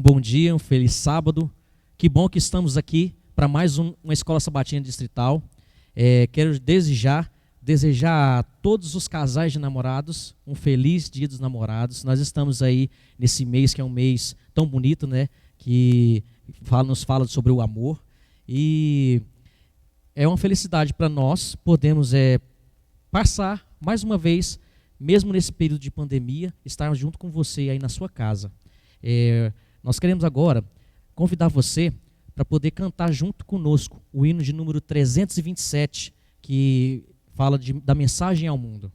bom dia, um feliz sábado. Que bom que estamos aqui para mais uma Escola Sabatina Distrital. Quero desejar a todos os casais de namorados um feliz Dia dos Namorados. Nós estamos aí nesse mês que é um mês tão bonito, né? Que nos fala sobre o amor. E é uma felicidade para nós podermos passar mais uma vez, mesmo nesse período de pandemia, estar junto com você aí na sua casa. Nós queremos agora convidar você para poder cantar junto conosco o hino de número 327, que fala da mensagem ao mundo.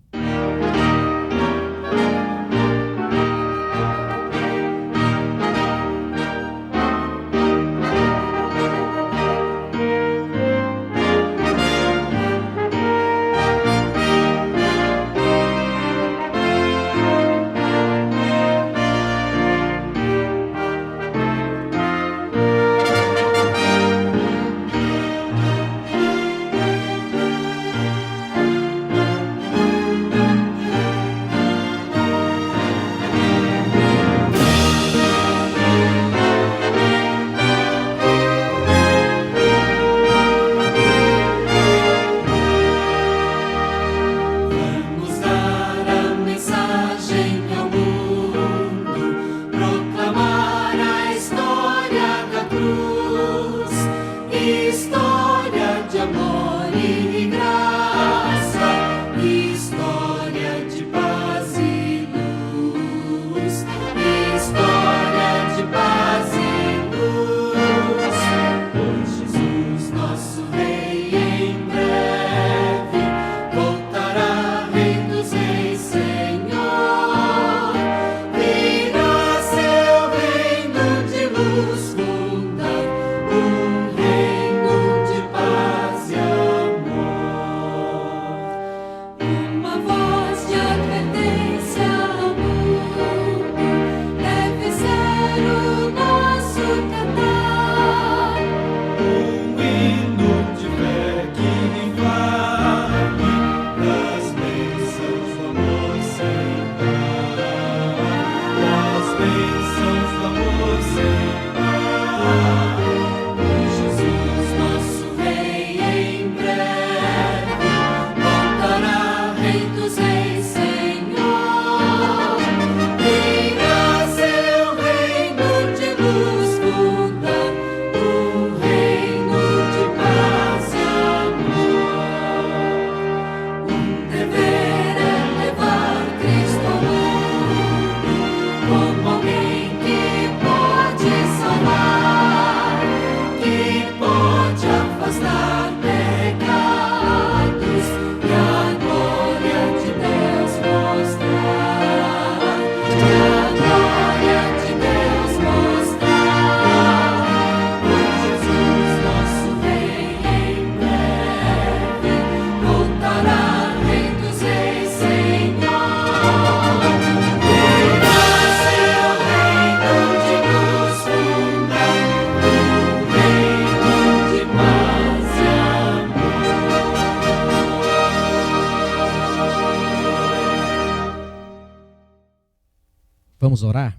Vamos orar?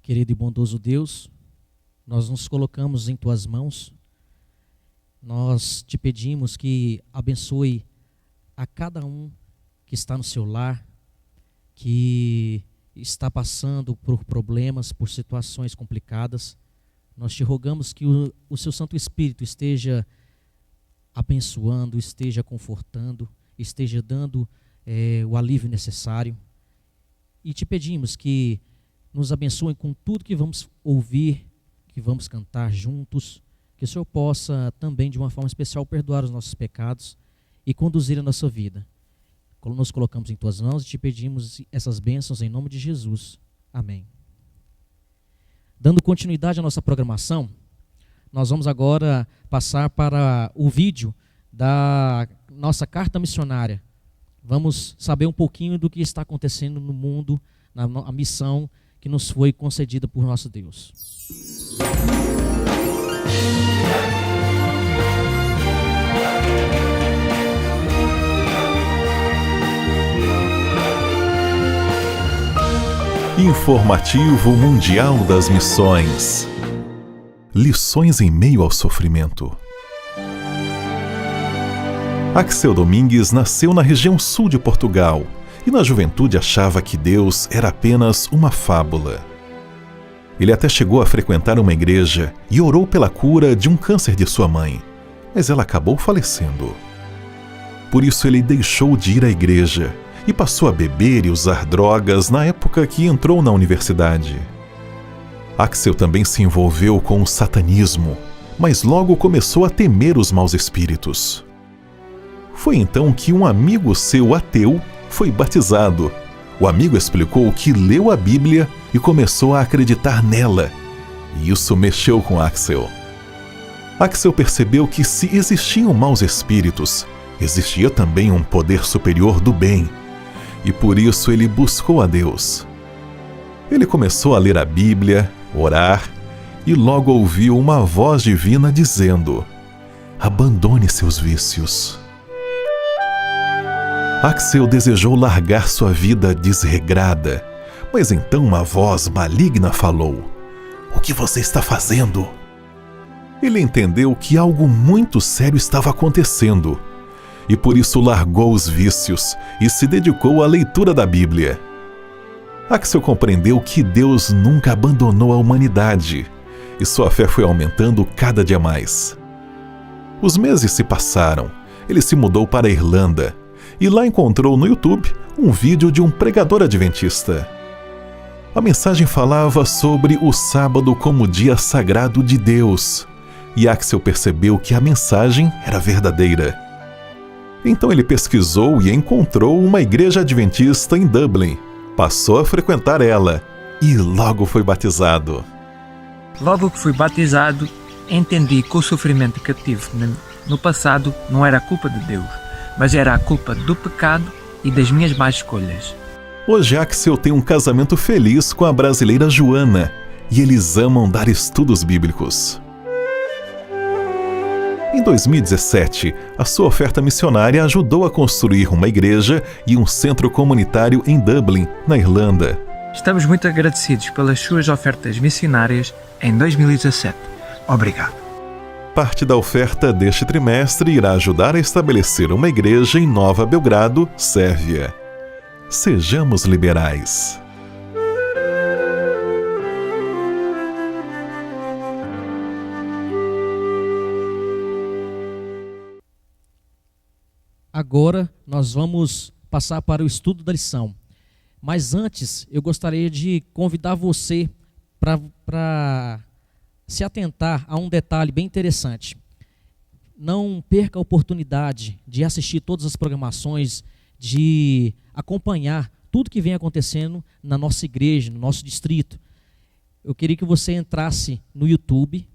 Querido e bondoso Deus, nós nos colocamos em Tuas mãos. Nós te pedimos que abençoe a cada um que está no seu lar, que está passando por problemas, por situações complicadas. Nós te rogamos que o Seu Santo Espírito esteja abençoando, esteja confortando, esteja dando o alívio necessário. E te pedimos que nos abençoe com tudo que vamos ouvir, que vamos cantar juntos, que o Senhor possa também, de uma forma especial, perdoar os nossos pecados e conduzir a nossa vida. Nos colocamos em Tuas mãos e te pedimos essas bênçãos em nome de Jesus. Amém. Dando continuidade à nossa programação, nós vamos agora passar para o vídeo da nossa carta missionária. Vamos saber um pouquinho do que está acontecendo no mundo, na missão que nos foi concedida por nosso Deus. Informativo Mundial das Missões. Lições em meio ao sofrimento. Axel Domingues nasceu na região sul de Portugal e na juventude achava que Deus era apenas uma fábula. Ele até chegou a frequentar uma igreja e orou pela cura de um câncer de sua mãe, mas ela acabou falecendo. Por isso ele deixou de ir à igreja e passou a beber e usar drogas na época que entrou na universidade. Axel também se envolveu com o satanismo, mas logo começou a temer os maus espíritos. Foi então que um amigo seu ateu foi batizado. O amigo explicou que leu a Bíblia e começou a acreditar nela. E isso mexeu com Axel. Axel percebeu que se existiam maus espíritos, existia também um poder superior do bem. E por isso ele buscou a Deus. Ele começou a ler a Bíblia, orar, e logo ouviu uma voz divina dizendo: abandone seus vícios. Axel desejou largar sua vida desregrada, mas então uma voz maligna falou: o que você está fazendo? Ele entendeu que algo muito sério estava acontecendo, e por isso largou os vícios e se dedicou à leitura da Bíblia. Axel compreendeu que Deus nunca abandonou a humanidade, e sua fé foi aumentando cada dia mais. Os meses se passaram, ele se mudou para a Irlanda, e lá encontrou no YouTube um vídeo de um pregador adventista. A mensagem falava sobre o sábado como dia sagrado de Deus, e Axel percebeu que a mensagem era verdadeira. Então ele pesquisou e encontrou uma igreja adventista em Dublin. Passou a frequentar ela e logo foi batizado. Logo que fui batizado, entendi que o sofrimento que eu tive no passado não era a culpa de Deus, mas era a culpa do pecado e das minhas más escolhas. Hoje Axel tem um casamento feliz com a brasileira Joana e eles amam dar estudos bíblicos. Em 2017, a sua oferta missionária ajudou a construir uma igreja e um centro comunitário em Dublin, na Irlanda. Estamos muito agradecidos pelas suas ofertas missionárias em 2017. Obrigado. Parte da oferta deste trimestre irá ajudar a estabelecer uma igreja em Nova Belgrado, Sérvia. Sejamos liberais. Agora nós vamos passar para o estudo da lição. Mas antes, eu gostaria de convidar você para se atentar a um detalhe bem interessante. Não perca a oportunidade de assistir todas as programações, de acompanhar tudo que vem acontecendo na nossa igreja, no nosso distrito. Eu queria que você entrasse no YouTube,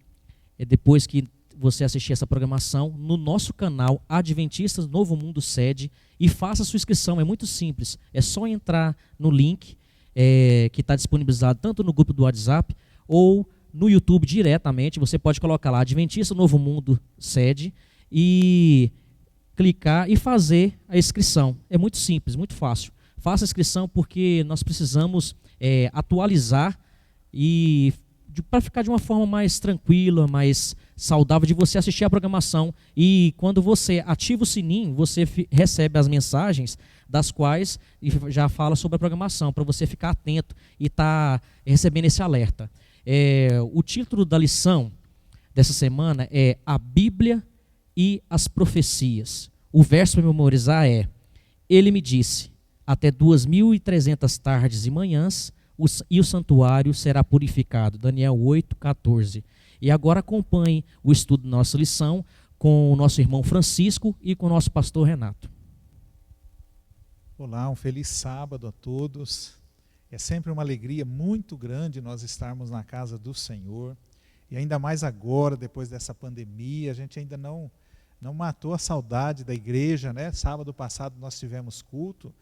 depois que você assistir essa programação, no nosso canal Adventistas Novo Mundo Sede, e faça a sua inscrição. É muito simples, é só entrar no link que está disponibilizado tanto no grupo do WhatsApp ou no YouTube diretamente. Você pode colocar lá Adventista Novo Mundo Sede e clicar e fazer a inscrição. É muito simples, muito fácil. Faça a inscrição porque nós precisamos atualizar e para ficar de uma forma mais tranquila, mais saudável, de você assistir a programação. E quando você ativa o sininho, você recebe as mensagens das quais já fala sobre a programação, para você ficar atento e estar recebendo esse alerta. O título da lição dessa semana é A Bíblia e as Profecias. O verso para memorizar é: ele me disse, até 2.300 tardes e manhãs, e o santuário será purificado. Daniel 8:14. E agora acompanhe o estudo da nossa lição com o nosso irmão Francisco e com o nosso pastor Renato. Olá, um feliz sábado a todos. É sempre uma alegria muito grande nós estarmos na casa do Senhor. E ainda mais agora, depois dessa pandemia, a gente ainda não matou a saudade da igreja, né? Sábado passado nós tivemos culto,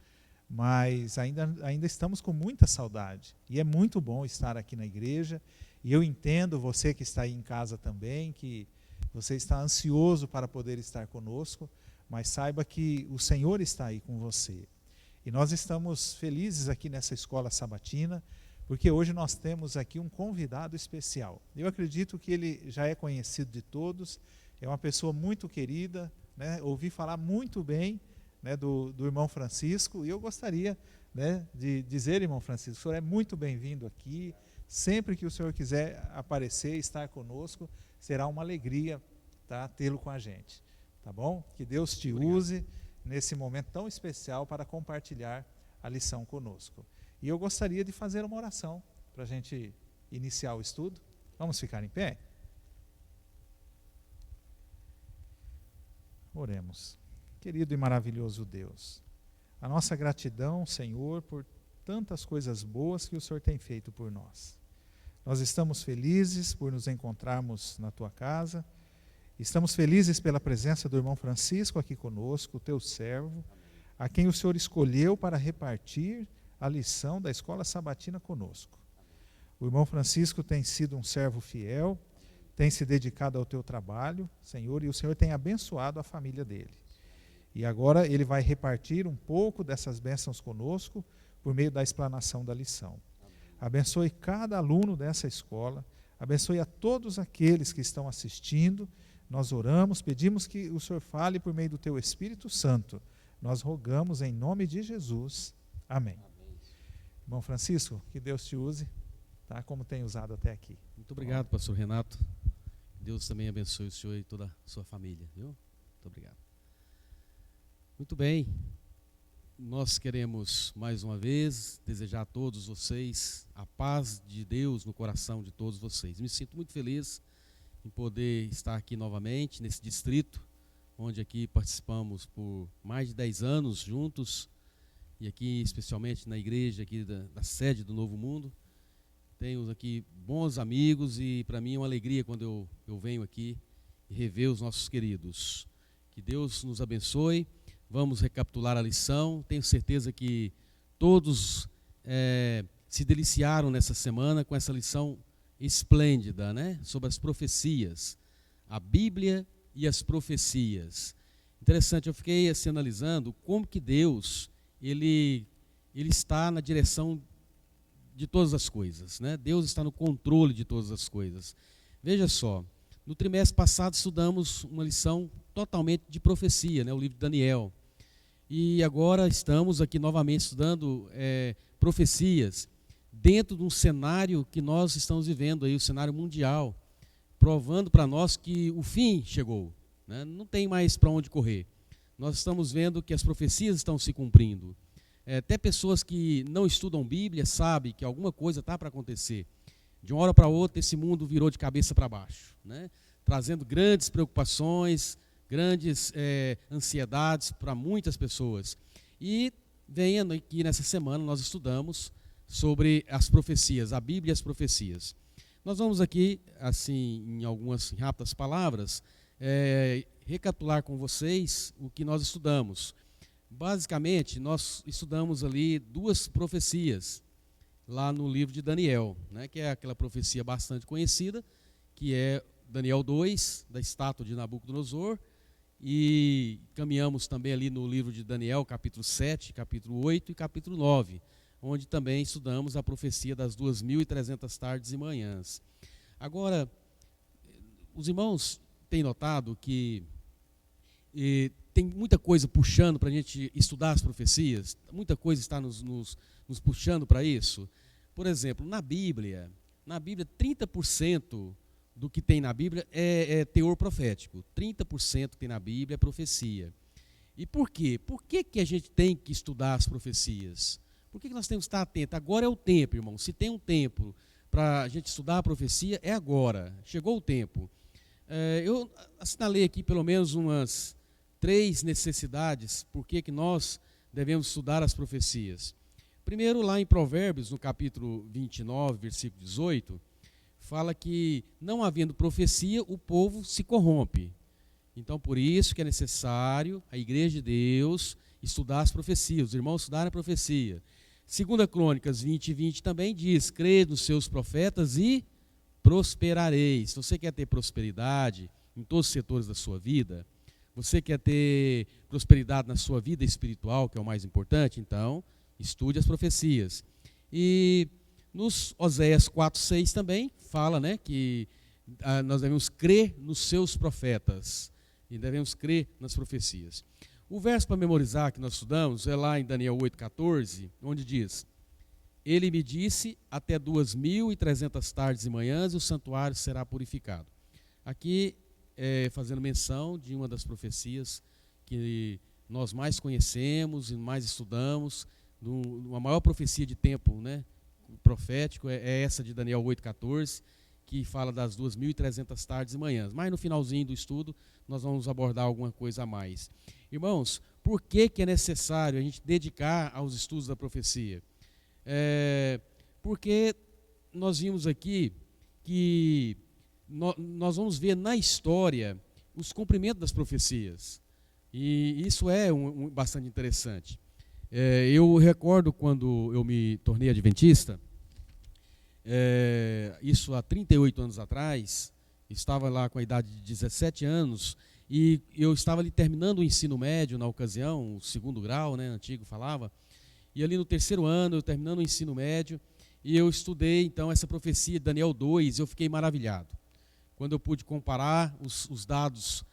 mas ainda estamos com muita saudade. E é muito bom estar aqui na igreja. E eu entendo você que está aí em casa também, que você está ansioso para poder estar conosco, mas saiba que o Senhor está aí com você. E nós estamos felizes aqui nessa escola sabatina, porque hoje nós temos aqui um convidado especial. Eu acredito que ele já é conhecido de todos, é uma pessoa muito querida, né? Ouvi falar muito bem, né, do irmão Francisco, e eu gostaria, né, de dizer, irmão Francisco, o senhor é muito bem-vindo aqui. Sempre que o senhor quiser aparecer, estar conosco, será uma alegria, tá, tê-lo com a gente. Tá bom? Que Deus te use nesse momento tão especial para compartilhar a lição conosco. E eu gostaria de fazer uma oração para a gente iniciar o estudo. Vamos ficar em pé? Oremos. Querido e maravilhoso Deus, a nossa gratidão, Senhor, por tantas coisas boas que o Senhor tem feito por nós. Nós estamos felizes por nos encontrarmos na tua casa, estamos felizes pela presença do irmão Francisco aqui conosco, o teu servo, a quem o Senhor escolheu para repartir a lição da Escola Sabatina conosco. O irmão Francisco tem sido um servo fiel, tem se dedicado ao teu trabalho, Senhor, e o Senhor tem abençoado a família dele. E agora ele vai repartir um pouco dessas bênçãos conosco por meio da explanação da lição. Abençoe cada aluno dessa escola, abençoe a todos aqueles que estão assistindo. Nós oramos, pedimos que o Senhor fale por meio do teu Espírito Santo. Nós rogamos em nome de Jesus. Amém. Irmão Francisco, que Deus te use, tá, como tem usado até aqui. Muito obrigado, pastor Renato. Deus também abençoe o senhor e toda a sua família, viu? Muito obrigado. Muito bem, nós queremos mais uma vez desejar a todos vocês a paz de Deus no coração de todos vocês. Me sinto muito feliz em poder estar aqui novamente nesse distrito, onde aqui participamos por mais de 10 anos juntos, e aqui especialmente na igreja aqui da sede do Novo Mundo. Tenho aqui bons amigos e para mim é uma alegria quando eu venho aqui e rever os nossos queridos. Que Deus nos abençoe. Vamos recapitular a lição. Tenho certeza que todos se deliciaram nessa semana com essa lição esplêndida, né? Sobre as profecias, a Bíblia e as profecias. Interessante, eu fiquei assim analisando como que Deus ele está na direção de todas as coisas, né? Deus está no controle de todas as coisas. Veja só, no trimestre passado estudamos uma lição totalmente de profecia, né? O livro de Daniel. E agora estamos aqui novamente estudando profecias dentro de um cenário que nós estamos vivendo aí, o cenário mundial, provando para nós que o fim chegou, né? Não tem mais para onde correr. Nós estamos vendo que as profecias estão se cumprindo. Até pessoas que não estudam Bíblia sabem que alguma coisa está para acontecer. De uma hora para outra, esse mundo virou de cabeça para baixo, né? Trazendo grandes preocupações, grandes ansiedades para muitas pessoas. E vendo aqui nessa semana, nós estudamos sobre as profecias, a Bíblia e as profecias. Nós vamos aqui, assim, em algumas rápidas palavras, recapitular com vocês o que nós estudamos. Basicamente, nós estudamos ali 2 profecias lá no livro de Daniel, né, que é aquela profecia bastante conhecida, que é Daniel 2, da estátua de Nabucodonosor, e caminhamos também ali no livro de Daniel, capítulo 7, capítulo 8 e capítulo 9, onde também estudamos a profecia das 2.300 tardes e manhãs. Agora, os irmãos têm notado que tem muita coisa puxando para a gente estudar as profecias, muita coisa está nos puxando para isso. Por exemplo, na Bíblia 30% do que tem na Bíblia é teor profético, 30% que tem na Bíblia é profecia. E por quê? Por que a gente tem que estudar as profecias? Por que nós temos que estar atentos? Agora é o tempo, irmão. Se tem um tempo para a gente estudar a profecia, é agora. Chegou o tempo. Eu assinalei aqui pelo menos umas 3 necessidades por que nós devemos estudar as profecias. Primeiro, lá em Provérbios, no capítulo 29, versículo 18, fala que não havendo profecia, o povo se corrompe. Então, por isso que é necessário a igreja de Deus estudar as profecias, os irmãos estudarem a profecia. 2 Crônicas 20 e 20 também diz: crede nos seus profetas e prosperareis. Se você quer ter prosperidade em todos os setores da sua vida, você quer ter prosperidade na sua vida espiritual, que é o mais importante, então estude as profecias. E Nos Oséias 4:6 também fala, né, que nós devemos crer nos seus profetas e devemos crer nas profecias. O verso para memorizar que nós estudamos é lá em Daniel 8:14, onde diz: ele me disse, até 2.300 tardes e manhãs o santuário será purificado. Aqui fazendo menção de uma das profecias que nós mais conhecemos e mais estudamos, uma maior profecia de tempo, né, profético, é essa de Daniel 8:14, que fala das 2.300 tardes e manhãs. Mas no finalzinho do estudo nós vamos abordar alguma coisa a mais. Irmãos, por que é necessário a gente dedicar aos estudos da profecia? Porque nós vimos aqui que nós vamos ver na história os cumprimentos das profecias. E isso é bastante interessante. Eu recordo quando eu me tornei adventista, isso há 38 anos atrás, estava lá com a idade de 17 anos, e eu estava ali terminando o ensino médio na ocasião, o 2º grau, né, antigo falava, e ali no 3º ano, eu terminando o ensino médio, e eu estudei então essa profecia de Daniel 2, eu fiquei maravilhado. Quando eu pude comparar os dados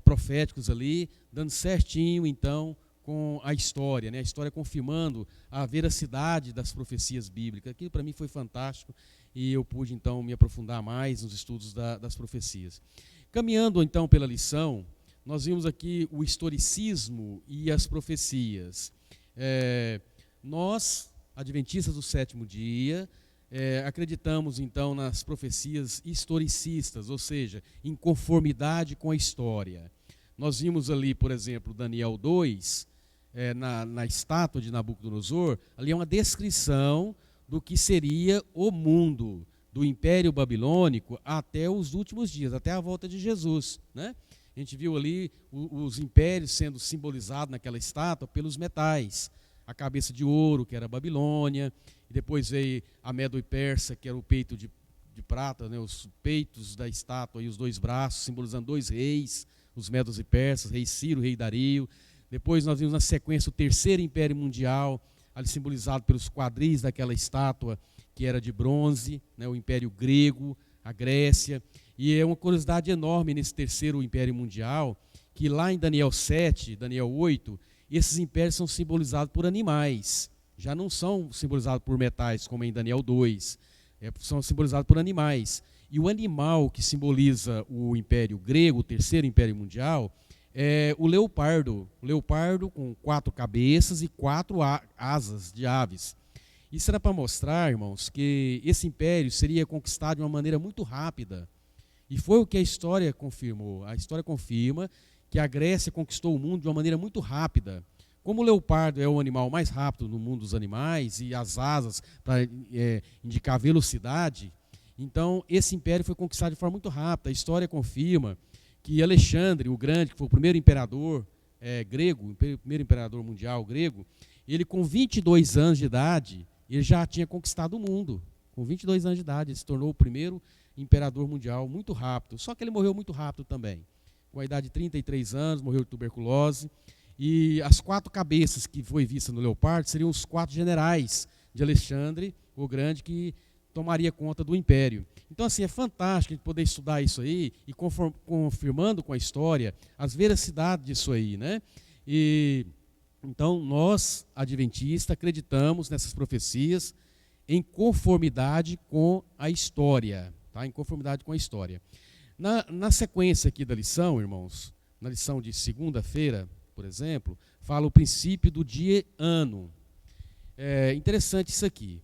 proféticos ali, dando certinho então com a história, né? A história confirmando a veracidade das profecias bíblicas. Aquilo para mim foi fantástico e eu pude então me aprofundar mais nos estudos das profecias. Caminhando então pela lição, nós vimos aqui o historicismo e as profecias. Nós, adventistas do 7º dia, acreditamos então nas profecias historicistas, ou seja, em conformidade com a história. Nós vimos ali, por exemplo, Daniel 2, na estátua de Nabucodonosor, ali é uma descrição do que seria o mundo do Império Babilônico até os últimos dias, até a volta de Jesus, né? A gente viu ali os impérios sendo simbolizados naquela estátua pelos metais. A cabeça de ouro, que era a Babilônia, e depois veio a Medo e Persa, que era o peito de prata, né, os peitos da estátua e os 2 braços, simbolizando 2 reis, os Medos e Persas, rei Ciro, rei Dario. Depois nós vimos na sequência o 3º Império Mundial, ali simbolizado pelos quadris daquela estátua, que era de bronze, né, o Império Grego, a Grécia. E é uma curiosidade enorme nesse 3º Império Mundial, que lá em Daniel 7, Daniel 8, esses impérios são simbolizados por animais, já não são simbolizados por metais, como em Daniel 2, são simbolizados por animais. E o animal que simboliza o Império Grego, o 3º Império Mundial, é o leopardo com 4 cabeças e 4 asas de aves. Isso era para mostrar, irmãos, que esse império seria conquistado de uma maneira muito rápida. E foi o que a história confirmou. A história confirma que a Grécia conquistou o mundo de uma maneira muito rápida. Como o leopardo é o animal mais rápido no mundo dos animais, e as asas para indicar velocidade, então esse império foi conquistado de forma muito rápida. A história confirma que Alexandre o Grande, que foi o primeiro imperador grego, o primeiro imperador mundial grego, ele com 22 anos de idade, ele já tinha conquistado o mundo. Com 22 anos de idade, ele se tornou o primeiro imperador mundial muito rápido. Só que ele morreu muito rápido também. Com a idade de 33 anos, morreu de tuberculose. E as 4 cabeças que foi vista no leopardo seriam os 4 generais de Alexandre o Grande, que tomaria conta do império. Então, assim, é fantástico a gente poder estudar isso aí e confirmando com a história as veracidades disso aí, né? E então, nós, adventistas, acreditamos nessas profecias em conformidade com a história, tá? Em conformidade com a história. Na sequência aqui da lição, irmãos, na lição de segunda-feira, por exemplo, fala o princípio do dia-ano. É interessante isso aqui.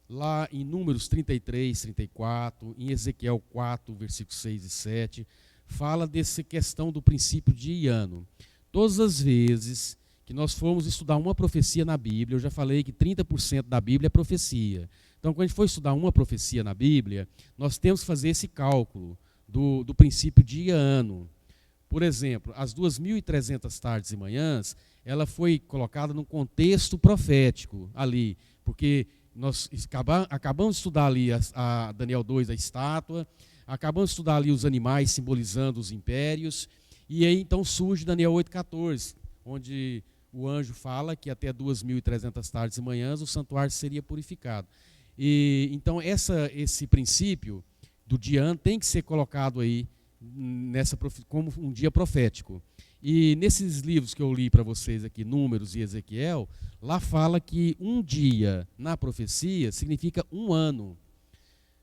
Lá em Números 33, 34, em Ezequiel 4, versículos 6 e 7, fala dessa questão do princípio de ano. Todas as vezes que nós formos estudar uma profecia na Bíblia, eu já falei que 30% da Bíblia é profecia. Então, quando a gente for estudar uma profecia na Bíblia, nós temos que fazer esse cálculo do princípio dia-ano. Por exemplo, as 2.300 tardes e manhãs, ela foi colocada num contexto profético ali, porque nós acabamos de estudar ali a Daniel 2, a estátua, acabamos de estudar ali os animais simbolizando os impérios, e aí então surge Daniel 8,14, onde o anjo fala que até 2.300 tardes e manhãs o santuário seria purificado. E então esse princípio do dia ano tem que ser colocado aí como um dia profético. E nesses livros que eu li para vocês aqui, Números e Ezequiel, lá fala que um dia na profecia significa um ano.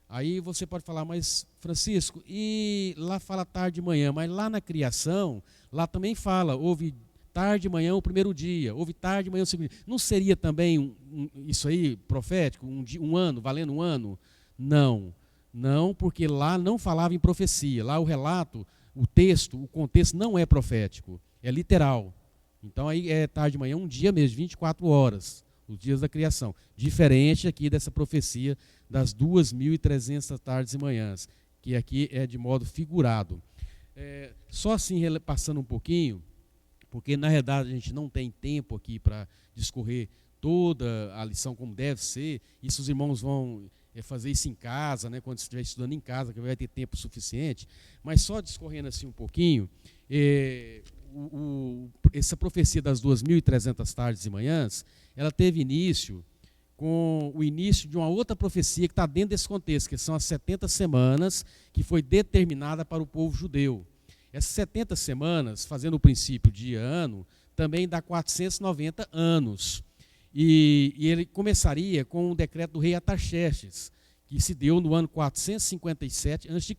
Aí você pode falar, mas Francisco, e lá fala tarde e manhã, mas lá na criação, lá também fala, houve tarde e manhã o primeiro dia, houve tarde e manhã o segundo dia. Não seria também isso aí profético, um ano, valendo um ano? Não, porque lá não falava em profecia, lá o relato, o texto, o contexto não é profético, é literal. Então aí é tarde e manhã, um dia mesmo, 24 horas, os dias da criação. Diferente aqui dessa profecia das 2.300 tardes e manhãs, que aqui é de modo figurado. Só assim, passando um pouquinho, porque na realidade a gente não tem tempo aqui para discorrer toda a lição como deve ser, isso os irmãos vão fazer isso em casa, né, quando estiver estudando em casa, que vai ter tempo suficiente, mas só discorrendo assim um pouquinho, essa profecia das 2.300 tardes e manhãs, ela teve início com o início de uma outra profecia que está dentro desse contexto, que são as 70 semanas que foi determinada para o povo judeu. Essas 70 semanas, fazendo o princípio dia-ano, também dá 490 anos. E ele começaria com o decreto do rei Artaxerxes, que se deu no ano 457 a.C.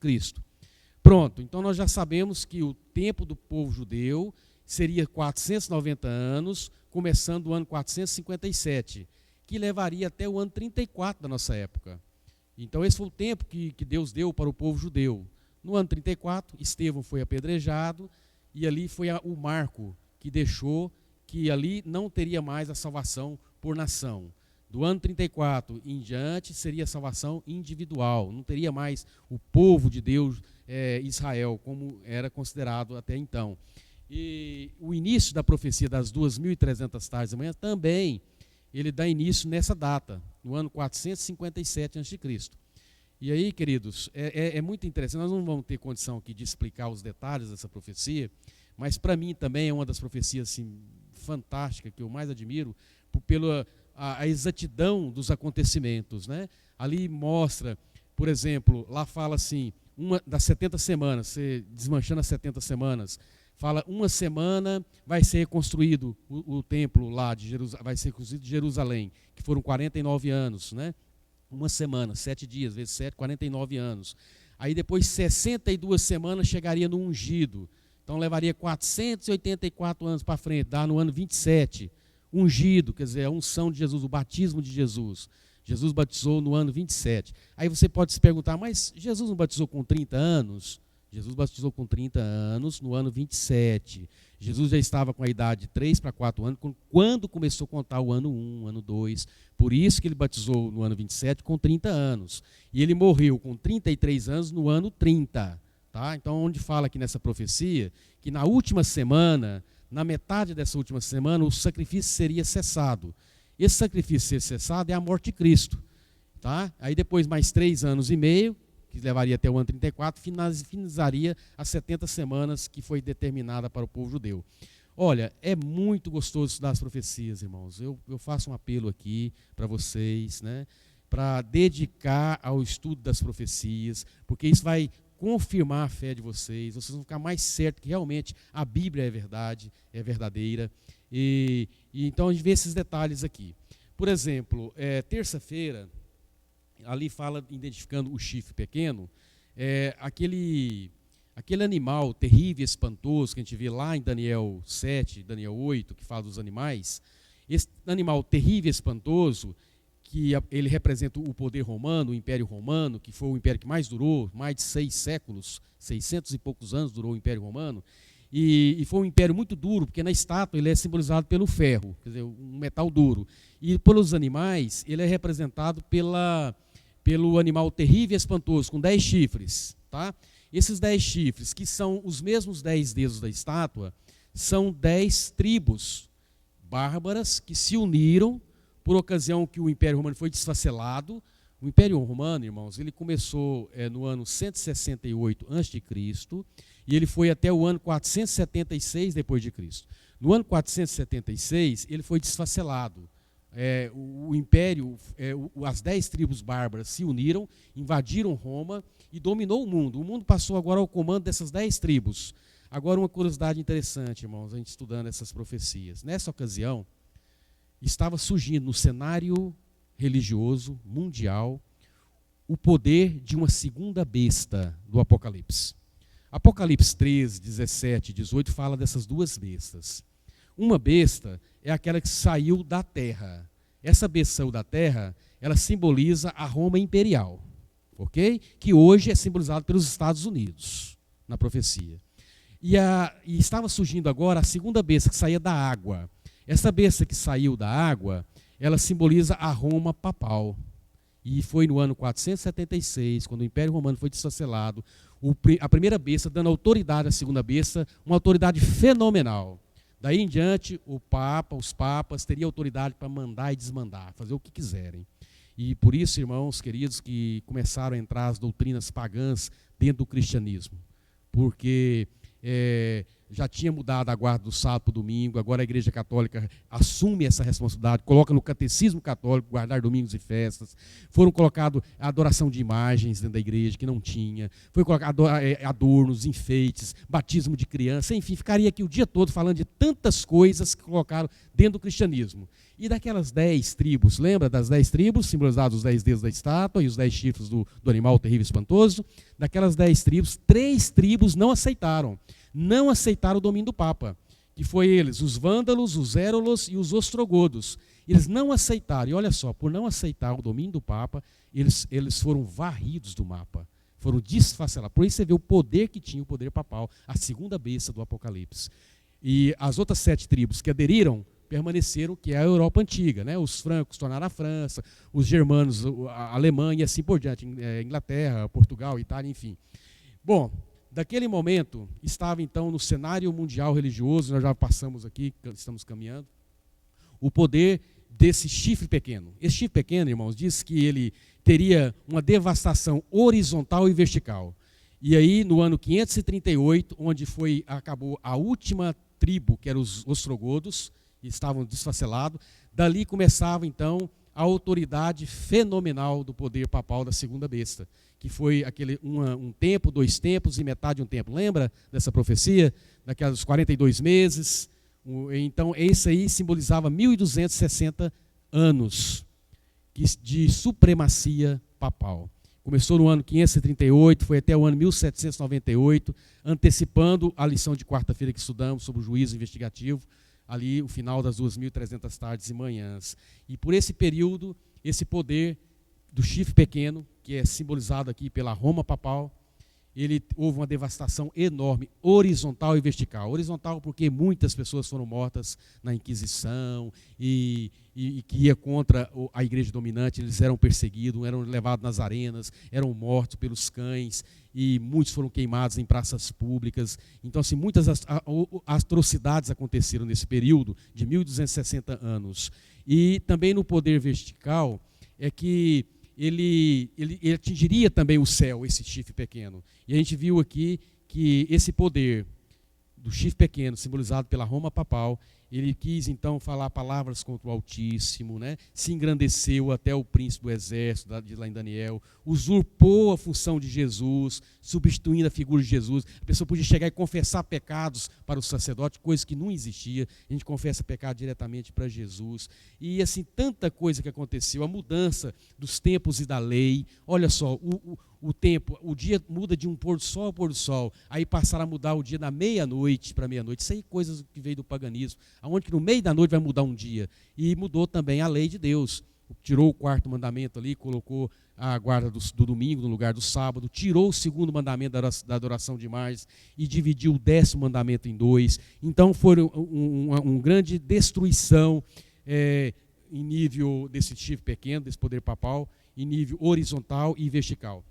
Pronto, então nós já sabemos que o tempo do povo judeu seria 490 anos, começando o ano 457, que levaria até o ano 34 da nossa época. Então esse foi o tempo que Deus deu para o povo judeu. No ano 34, Estevão foi apedrejado, e ali foi o marco que deixou que ali não teria mais a salvação por nação. Do ano 34 em diante seria a salvação individual, não teria mais o povo de Deus, Israel, como era considerado até então. E o início da profecia das 2.300 tardes da manhã também, ele dá início nessa data, no ano 457 a.C. E aí, queridos, é muito interessante, nós não vamos ter condição aqui de explicar os detalhes dessa profecia, mas para mim também é uma das profecias assim, fantásticas, que eu mais admiro, pela a exatidão dos acontecimentos, né? Ali mostra, por exemplo, lá fala assim, uma das 70 semanas, você desmanchando as 70 semanas, fala, uma semana vai ser reconstruído o templo lá de Jerusalém, vai ser construído de Jerusalém, que foram 49 anos, né? Uma semana, 7 dias, vezes 7, 49 anos. Aí depois 62 semanas chegaria no ungido. Então levaria 484 anos para frente, dá no ano 27. Ungido, quer dizer, a unção de Jesus, o batismo de Jesus. Jesus batizou no ano 27. Aí você pode se perguntar, mas Jesus não batizou com 30 anos? Jesus batizou com 30 anos no ano 27. Jesus já estava com a idade de 3 para 4 anos, quando começou a contar o ano 1, ano 2. Por isso que ele batizou no ano 27 com 30 anos. E ele morreu com 33 anos no ano 30. Tá? Então, onde fala aqui nessa profecia, que na última semana, na metade dessa última semana, o sacrifício seria cessado. Esse sacrifício ser cessado é a morte de Cristo. Tá? Aí depois mais 3 anos e meio, que levaria até o ano 34, finalizaria as 70 semanas que foi determinada para o povo judeu. Olha, é muito gostoso estudar as profecias, irmãos. Eu faço um apelo aqui para vocês, né, para dedicar ao estudo das profecias, porque isso vai confirmar a fé de vocês vão ficar mais certos que realmente a Bíblia é verdade, é verdadeira. E então a gente vê esses detalhes aqui. Por exemplo, terça-feira, ali fala, identificando o chifre pequeno, aquele animal terrível e espantoso que a gente vê lá em Daniel 7, Daniel 8, que fala dos animais. Esse animal terrível e espantoso, que ele representa o poder romano, o Império Romano, que foi o império que mais durou, mais de 6 séculos, 600 e poucos anos durou o Império Romano, e foi um império muito duro, porque na estátua ele é simbolizado pelo ferro, quer dizer, um metal duro. E pelos animais, ele é representado pelo animal terrível e espantoso, com 10 chifres. Tá? Esses 10 chifres, que são os mesmos 10 dedos da estátua, são 10 tribos bárbaras que se uniram por ocasião que o Império Romano foi desfacelado. O Império Romano, irmãos, ele começou no ano 168 a.C. e ele foi até o ano 476 depois de Cristo. No ano 476, ele foi desfacelado. o império, as 10 tribos bárbaras se uniram, invadiram Roma e dominou o mundo. O mundo passou agora ao comando dessas 10 tribos. Agora uma curiosidade interessante, irmãos, a gente estudando essas profecias. Nessa ocasião, estava surgindo no cenário religioso mundial o poder de uma segunda besta do Apocalipse. Apocalipse 13, 17 e 18 fala dessas duas bestas. Uma besta é aquela que saiu da terra. Essa besta saiu da terra, ela simboliza a Roma imperial, ok? Que hoje é simbolizado pelos Estados Unidos, na profecia. E estava surgindo agora a segunda besta que saía da água. Essa besta que saiu da água, ela simboliza a Roma papal. E foi no ano 476, quando o Império Romano foi desfacelado, a primeira besta dando autoridade à segunda besta, uma autoridade fenomenal. Daí em diante, os papas teriam autoridade para mandar e desmandar, fazer o que quiserem. E por isso, irmãos queridos, que começaram a entrar as doutrinas pagãs dentro do cristianismo. Porque já tinha mudado a guarda do sábado para o domingo, agora a Igreja Católica assume essa responsabilidade, coloca no catecismo católico guardar domingos e festas. Foram colocados a adoração de imagens dentro da igreja, que não tinha. Foi colocado adornos, enfeites, batismo de criança, enfim, ficaria aqui o dia todo falando de tantas coisas que colocaram dentro do cristianismo. E daquelas 10 tribos, lembra das 10 tribos, simbolizados os 10 dedos da estátua e os 10 chifres do animal terrível e espantoso? Daquelas 10 tribos, 3 tribos não aceitaram o domínio do Papa, que foi eles, os vândalos, os érolos e os ostrogodos. Eles não aceitaram, e olha só, por não aceitar o domínio do Papa, eles foram varridos do mapa, foram desfacelados. Por isso você vê o poder que tinha o poder papal, a segunda besta do Apocalipse. E as outras 7 tribos que aderiram, permaneceram, que é a Europa antiga, né? Os francos tornaram a França, os germanos, a Alemanha e assim por diante, Inglaterra, Portugal, Itália, enfim. Bom, daquele momento, estava então no cenário mundial religioso, nós já passamos aqui, estamos caminhando, o poder desse chifre pequeno. Esse chifre pequeno, irmãos, diz que ele teria uma devastação horizontal e vertical. E aí, no ano 538, onde acabou a última tribo, que eram os ostrogodos, e estavam desfacelados, dali começava então a autoridade fenomenal do poder papal da segunda besta, que foi um tempo, 2 tempos e metade de um tempo. Lembra dessa profecia? Daqueles 42 meses. Então, esse aí simbolizava 1260 anos de supremacia papal. Começou no ano 538, foi até o ano 1798, antecipando a lição de quarta-feira que estudamos sobre o juízo investigativo, ali o final das 2.300 tardes e manhãs. E por esse período, esse poder do chifre pequeno, que é simbolizado aqui pela Roma papal, houve uma devastação enorme, horizontal e vertical. Horizontal porque muitas pessoas foram mortas na Inquisição e que ia contra a igreja dominante, eles eram perseguidos, eram levados nas arenas, eram mortos pelos cães e muitos foram queimados em praças públicas. Então, assim, muitas atrocidades aconteceram nesse período de 1260 anos. E também no poder vertical é que ele atingiria também o céu, esse chifre pequeno. E a gente viu aqui que esse poder do chifre pequeno, simbolizado pela Roma papal, ele quis então falar palavras contra o Altíssimo, né? Se engrandeceu até o príncipe do exército, lá em Daniel, usurpou a função de Jesus, substituindo a figura de Jesus. A pessoa podia chegar e confessar pecados para o sacerdote, coisa que não existia. A gente confessa pecado diretamente para Jesus. E assim, tanta coisa que aconteceu, a mudança dos tempos e da lei. Olha só, o tempo, o dia muda de um pôr do sol ao pôr do sol, aí passaram a mudar o dia da meia-noite para meia-noite. Isso aí coisas que veio do paganismo, aonde que no meio da noite vai mudar um dia. E mudou também a lei de Deus. Tirou o 4º mandamento ali, colocou a guarda do domingo no lugar do sábado, tirou o 2º mandamento da adoração de imagens e dividiu o 10º mandamento em 2. Então foi uma grande destruição em nível desse chifre pequeno, desse poder papal, em nível horizontal e vertical.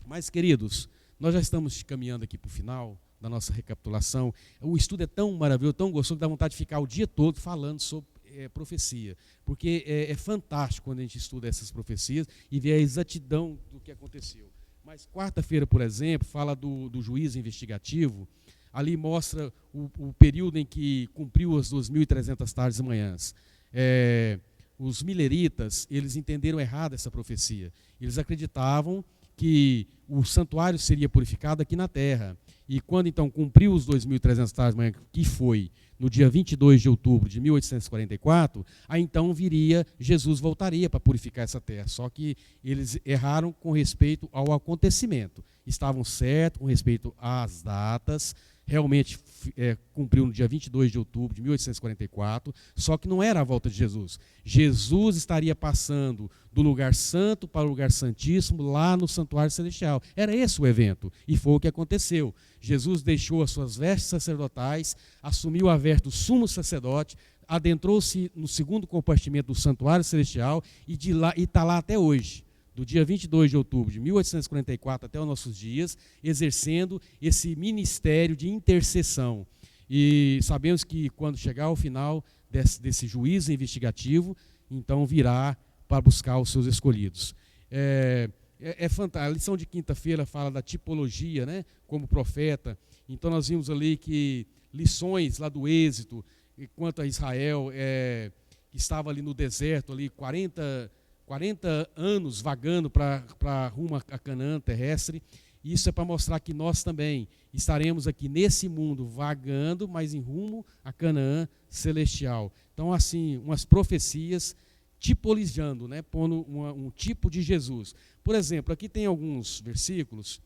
Mas, queridos, nós já estamos caminhando aqui para o final da nossa recapitulação. O estudo é tão maravilhoso, tão gostoso, que dá vontade de ficar o dia todo falando sobre profecia. Porque é fantástico quando a gente estuda essas profecias e vê a exatidão do que aconteceu. Mas quarta-feira, por exemplo, fala do juízo investigativo. Ali mostra o período em que cumpriu as 2.300 tardes e manhãs. os mileritas, eles entenderam errado essa profecia. Eles acreditavam que o santuário seria purificado aqui na terra. E quando então cumpriu os 2.300 tardes de manhã, que foi no dia 22 de outubro de 1844, aí então Jesus voltaria para purificar essa terra. Só que eles erraram com respeito ao acontecimento. Estavam certos com respeito às datas, realmente cumpriu no dia 22 de outubro de 1844, só que não era a volta de Jesus. Jesus estaria passando do lugar santo para o lugar santíssimo, lá no santuário celestial. Era esse o evento, e foi o que aconteceu. Jesus deixou as suas vestes sacerdotais, assumiu a veste do sumo sacerdote, adentrou-se no segundo compartimento do santuário celestial e está lá até hoje. Do dia 22 de outubro de 1844 até os nossos dias, exercendo esse ministério de intercessão. E sabemos que quando chegar ao final desse juízo investigativo, então virá para buscar os seus escolhidos. Fantástico. A lição de quinta-feira fala da tipologia, né, como profeta. Então nós vimos ali que lições lá do Êxodo, quanto a Israel, que estava ali no deserto, ali 40 anos vagando para rumo a Canaã terrestre. Isso é para mostrar que nós também estaremos aqui nesse mundo vagando, mas em rumo a Canaã celestial. Então, assim, umas profecias tipolizando, né, pondo um tipo de Jesus. Por exemplo, aqui tem alguns versículos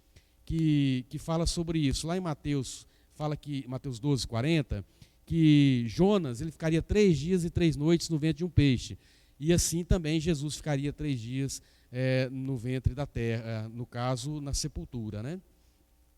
que fala sobre isso. Lá em Mateus, Mateus 12, 40, que Jonas ele ficaria 3 dias e 3 noites no ventre de um peixe. E assim também Jesus ficaria 3 dias no ventre da terra, no caso, na sepultura, né?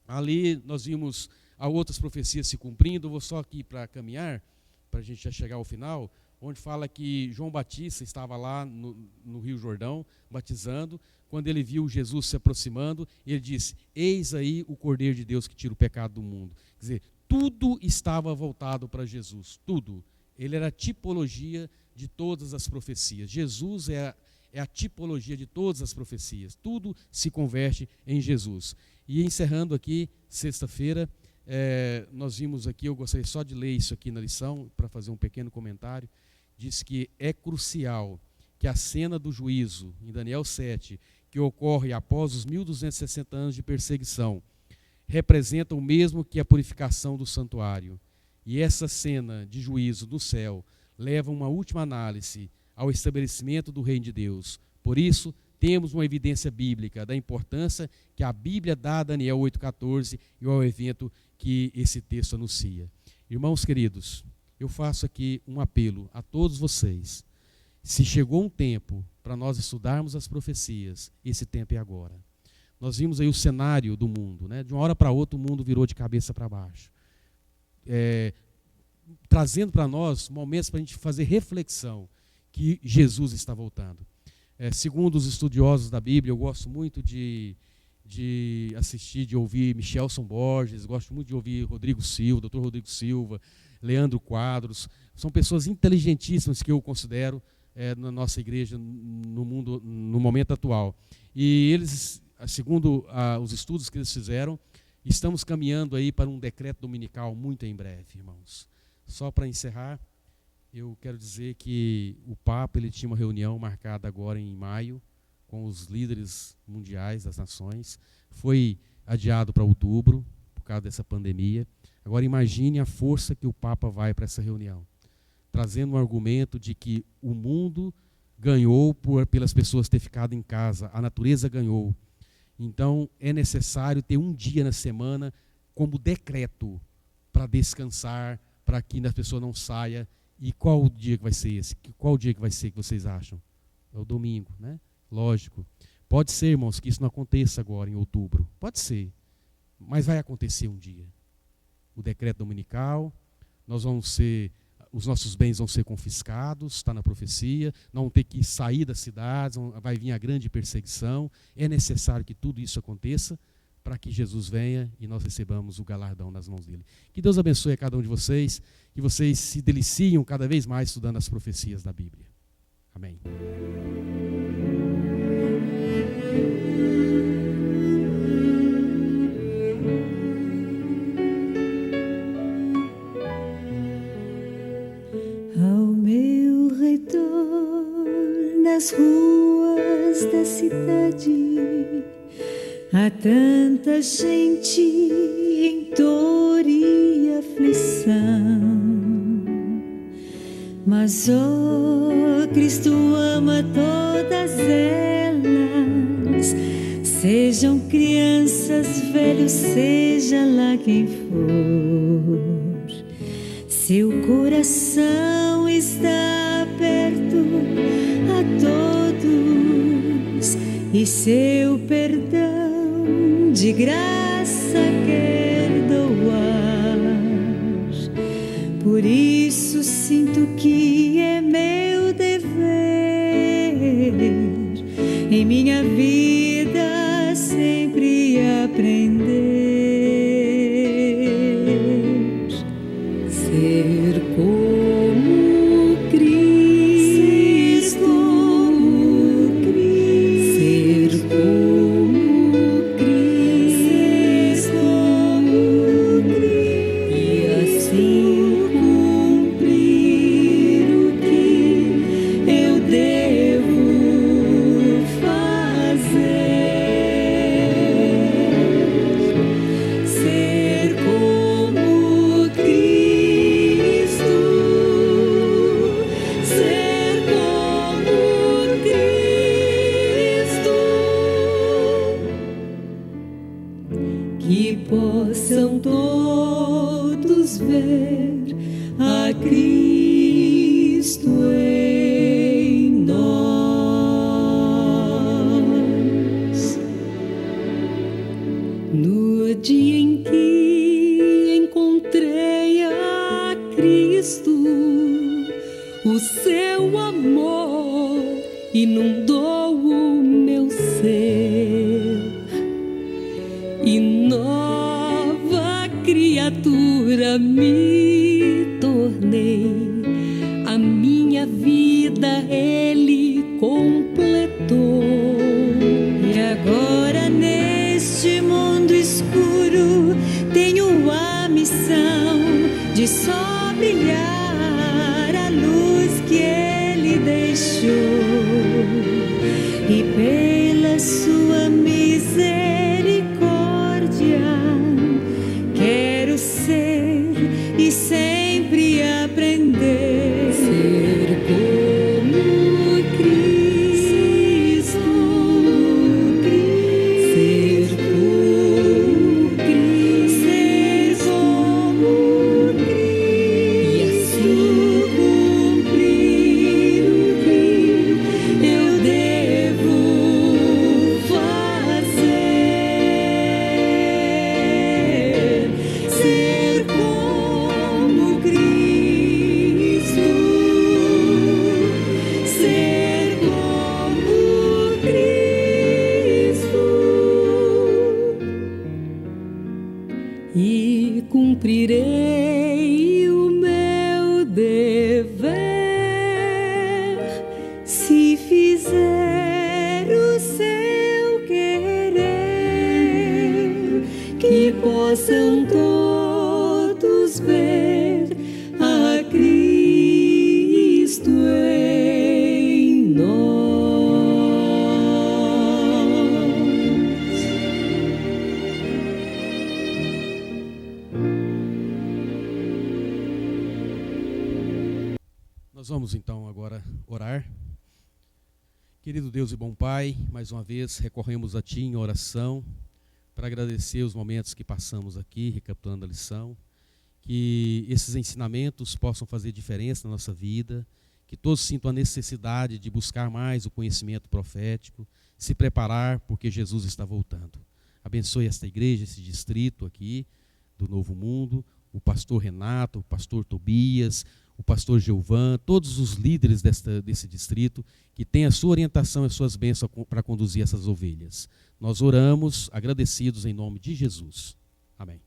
Ali nós vimos outras profecias se cumprindo. Eu vou só aqui para caminhar, para a gente já chegar ao final, onde fala que João Batista estava lá no Rio Jordão, batizando. Quando ele viu Jesus se aproximando, ele disse: eis aí o Cordeiro de Deus que tira o pecado do mundo. Quer dizer, tudo estava voltado para Jesus, tudo. Ele era a tipologia de todas as profecias. Jesus é a tipologia de todas as profecias. Tudo se converte em Jesus. E encerrando aqui, sexta-feira, nós vimos aqui, eu gostaria só de ler isso aqui na lição, para fazer um pequeno comentário. Diz que é crucial que a cena do juízo, em Daniel 7, que ocorre após os 1.260 anos de perseguição, representa o mesmo que a purificação do santuário. E essa cena de juízo do céu leva uma última análise ao estabelecimento do reino de Deus. Por isso, temos uma evidência bíblica da importância que a Bíblia dá a Daniel 8,14 e ao evento que esse texto anuncia. Irmãos queridos, eu faço aqui um apelo a todos vocês. Se chegou um tempo para nós estudarmos as profecias, esse tempo é agora. Nós vimos aí o cenário do mundo, né? De uma hora para outra o mundo virou de cabeça para baixo. Trazendo para nós momentos para a gente fazer reflexão que Jesus está voltando. Segundo os estudiosos da Bíblia, eu gosto muito de assistir, de ouvir Michelson Borges, gosto muito de ouvir Rodrigo Silva, Dr. Rodrigo Silva, Leandro Quadros. São pessoas inteligentíssimas que eu considero na nossa igreja, no mundo, no momento atual. E eles, segundo os estudos que eles fizeram, estamos caminhando aí para um decreto dominical muito em breve, irmãos. Só para encerrar, eu quero dizer que o Papa ele tinha uma reunião marcada agora em maio com os líderes mundiais das nações. Foi adiado para outubro por causa dessa pandemia. Agora imagine a força que o Papa vai para essa reunião, trazendo um argumento de que o mundo ganhou pelas pessoas ter ficado em casa, a natureza ganhou. Então é necessário ter um dia na semana como decreto para descansar, para que a pessoa não saia. E qual o dia que vai ser esse? Qual o dia que vai ser que vocês acham? É o domingo, né? Lógico. Pode ser, irmãos, que isso não aconteça agora em outubro. Pode ser. Mas vai acontecer um dia. O decreto dominical, os nossos bens vão ser confiscados, está na profecia, não vão ter que sair das cidades, vai vir a grande perseguição. É necessário que tudo isso aconteça para que Jesus venha e nós recebamos o galardão nas mãos dele. Que Deus abençoe a cada um de vocês, que vocês se deliciem cada vez mais estudando as profecias da Bíblia. Amém. Ao meu reitor nas ruas da cidade há tanta gente em dor e aflição, mas ó, Cristo ama todas elas, sejam crianças, velhos, seja lá quem for. Seu coração está aberto a todos e seu perdão de graça quer doar. Por isso sinto que é meu dever em minha vida sempre aprender. Ser como Cristo, ser como Cristo, e assim cumprir o que eu devo fazer. Ser como Cristo, ser como Cristo, que possam todos ver a Cristo em nós. No dia em que encontrei a Cristo, o seu amor inundou o meu ser, e nova criatura me tornei. A minha vida Ele completou, e agora neste mundo escuro tenho a missão de só brilhar a luz que Ele deixou, e pela sua misericórdia quero ser e sempre aprender. Ser como Cristo, ser como Cristo, ser como Cristo, e assim cumprir o que eu devo fazer. Ser como Cristo, ser como Cristo, e cumprirei o meu dever se fizer o seu querer, que possam todos ver a Cristo em nós. Nós vamos então agora orar. Querido Deus e bom Pai, mais uma vez recorremos a Ti em oração para agradecer os momentos que passamos aqui, recapitulando a lição, que esses ensinamentos possam fazer diferença na nossa vida, que todos sintam a necessidade de buscar mais o conhecimento profético, se preparar porque Jesus está voltando. Abençoe esta igreja, esse distrito aqui do Novo Mundo, o pastor Renato, o pastor Tobias, o pastor Gilvan, todos os líderes desse distrito, que têm a sua orientação e as suas bênçãos para conduzir essas ovelhas. Nós oramos agradecidos em nome de Jesus. Amém.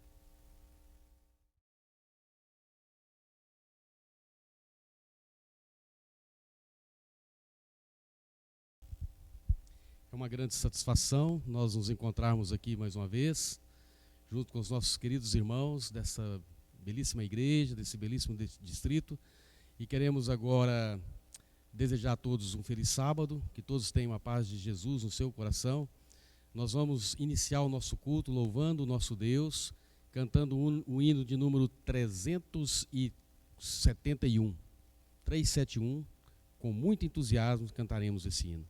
É uma grande satisfação nós nos encontrarmos aqui mais uma vez, junto com os nossos queridos irmãos dessa belíssima igreja, desse belíssimo distrito, e queremos agora desejar a todos um feliz sábado, que todos tenham a paz de Jesus no seu coração. Nós vamos iniciar o nosso culto louvando o nosso Deus, cantando o hino de número 371. 371, com muito entusiasmo cantaremos esse hino.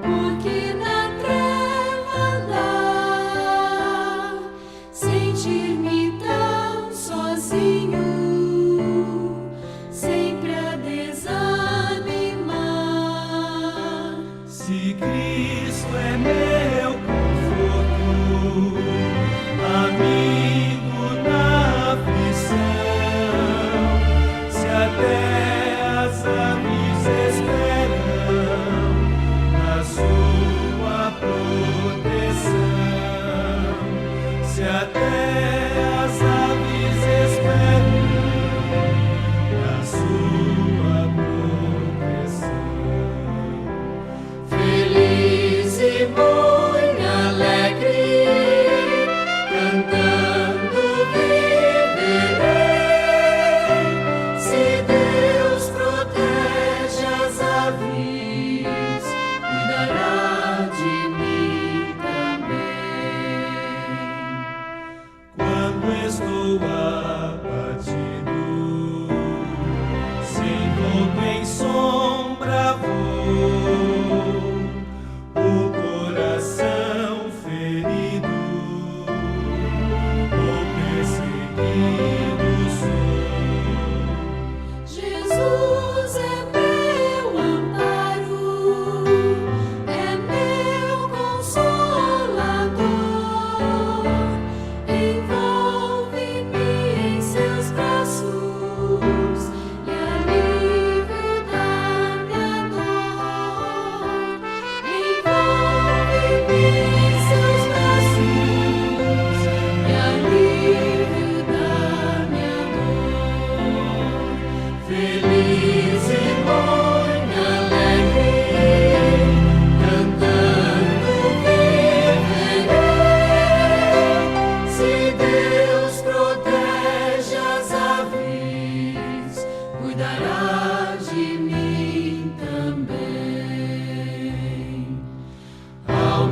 Porque na treva andar,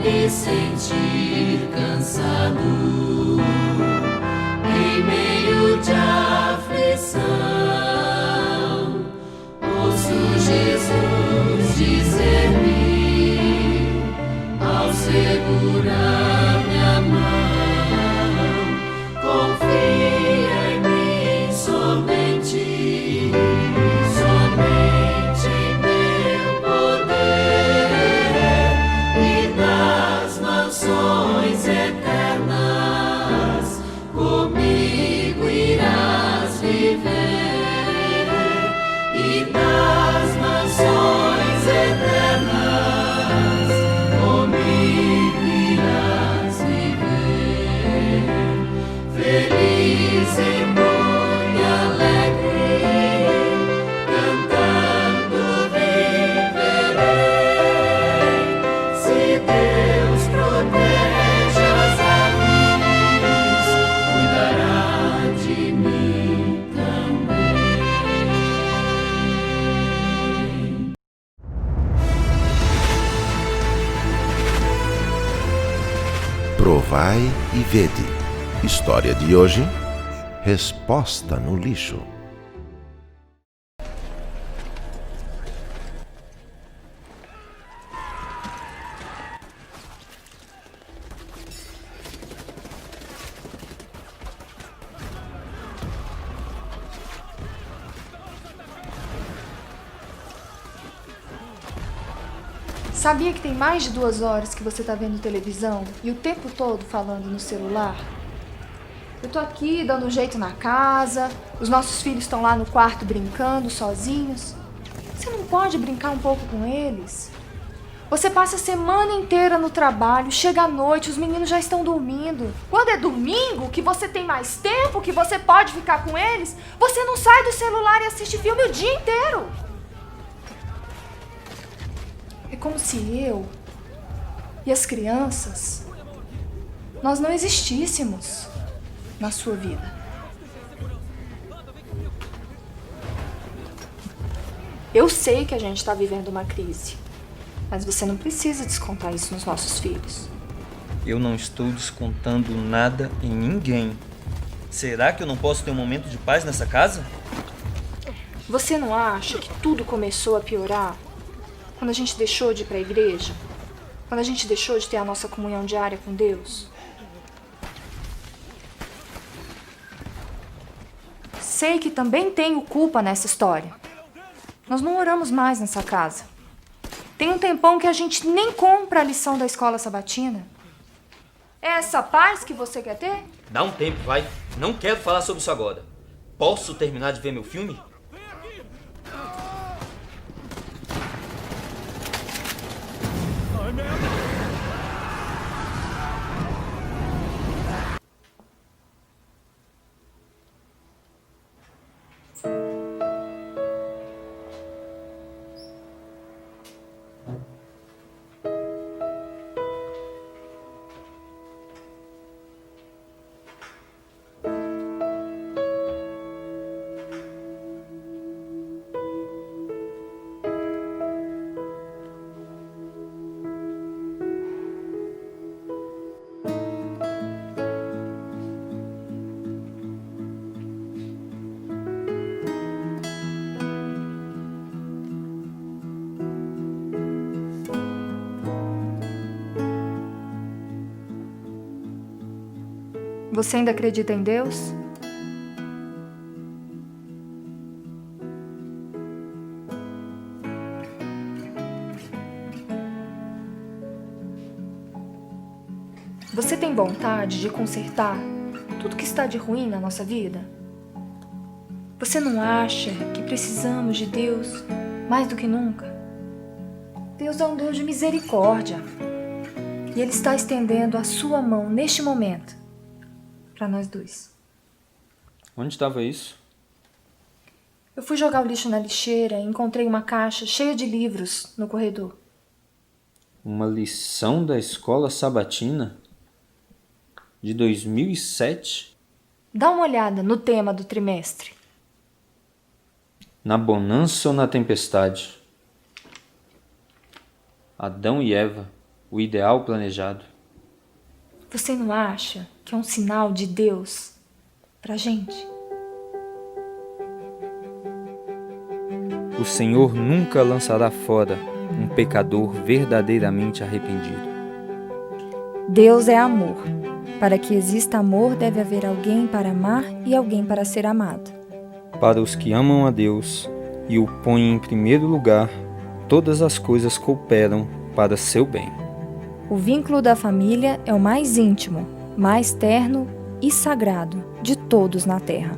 me sentir cansado em meio de aflição, ouço Jesus dizer-me ao segurar minha mão: confia em mim somente, somente em meu poder, e nas mansões eternas comigo irás viver, e nas mansões eternas comigo irás viver, feliz e muito alegre, cantando viverei, se Deus protege as aves, cuidará de mim também. Provai e vede. História de hoje: resposta no lixo. Sabia que tem mais de 2 horas que você tá vendo televisão e o tempo todo falando no celular? Eu tô aqui dando um jeito na casa, os nossos filhos estão lá no quarto brincando sozinhos. Você não pode brincar um pouco com eles? Você passa a semana inteira no trabalho, chega à noite, os meninos já estão dormindo. Quando é domingo, que você tem mais tempo, que você pode ficar com eles, você não sai do celular e assiste filme o dia inteiro. É como se eu e as crianças, nós não existíssemos na sua vida. Eu sei que a gente está vivendo uma crise. Mas você não precisa descontar isso nos nossos filhos. Eu não estou descontando nada em ninguém. Será que eu não posso ter um momento de paz nessa casa? Você não acha que tudo começou a piorar quando a gente deixou de ir para a igreja? Quando a gente deixou de ter a nossa comunhão diária com Deus? Sei que também tenho culpa nessa história. Nós não oramos mais nessa casa. Tem um tempão que a gente nem compra a lição da escola sabatina. É essa paz que você quer ter? Dá um tempo, vai. Não quero falar sobre isso agora. Posso terminar de ver meu filme? Você ainda acredita em Deus? Você tem vontade de consertar tudo que está de ruim na nossa vida? Você não acha que precisamos de Deus mais do que nunca? Deus é um Deus de misericórdia. E Ele está estendendo a sua mão neste momento para nós dois. Onde estava isso? Eu fui jogar o lixo na lixeira e encontrei uma caixa cheia de livros no corredor. Uma lição da escola sabatina? De 2007? Dá uma olhada no tema do trimestre. Na bonança ou na tempestade? Adão e Eva, o ideal planejado. Você não acha que é um sinal de Deus pra gente? O Senhor nunca lançará fora um pecador verdadeiramente arrependido. Deus é amor. Para que exista amor, deve haver alguém para amar e alguém para ser amado. Para os que amam a Deus e o põem em primeiro lugar, todas as coisas cooperam para seu bem. O vínculo da família é o mais íntimo, mais terno e sagrado de todos na Terra.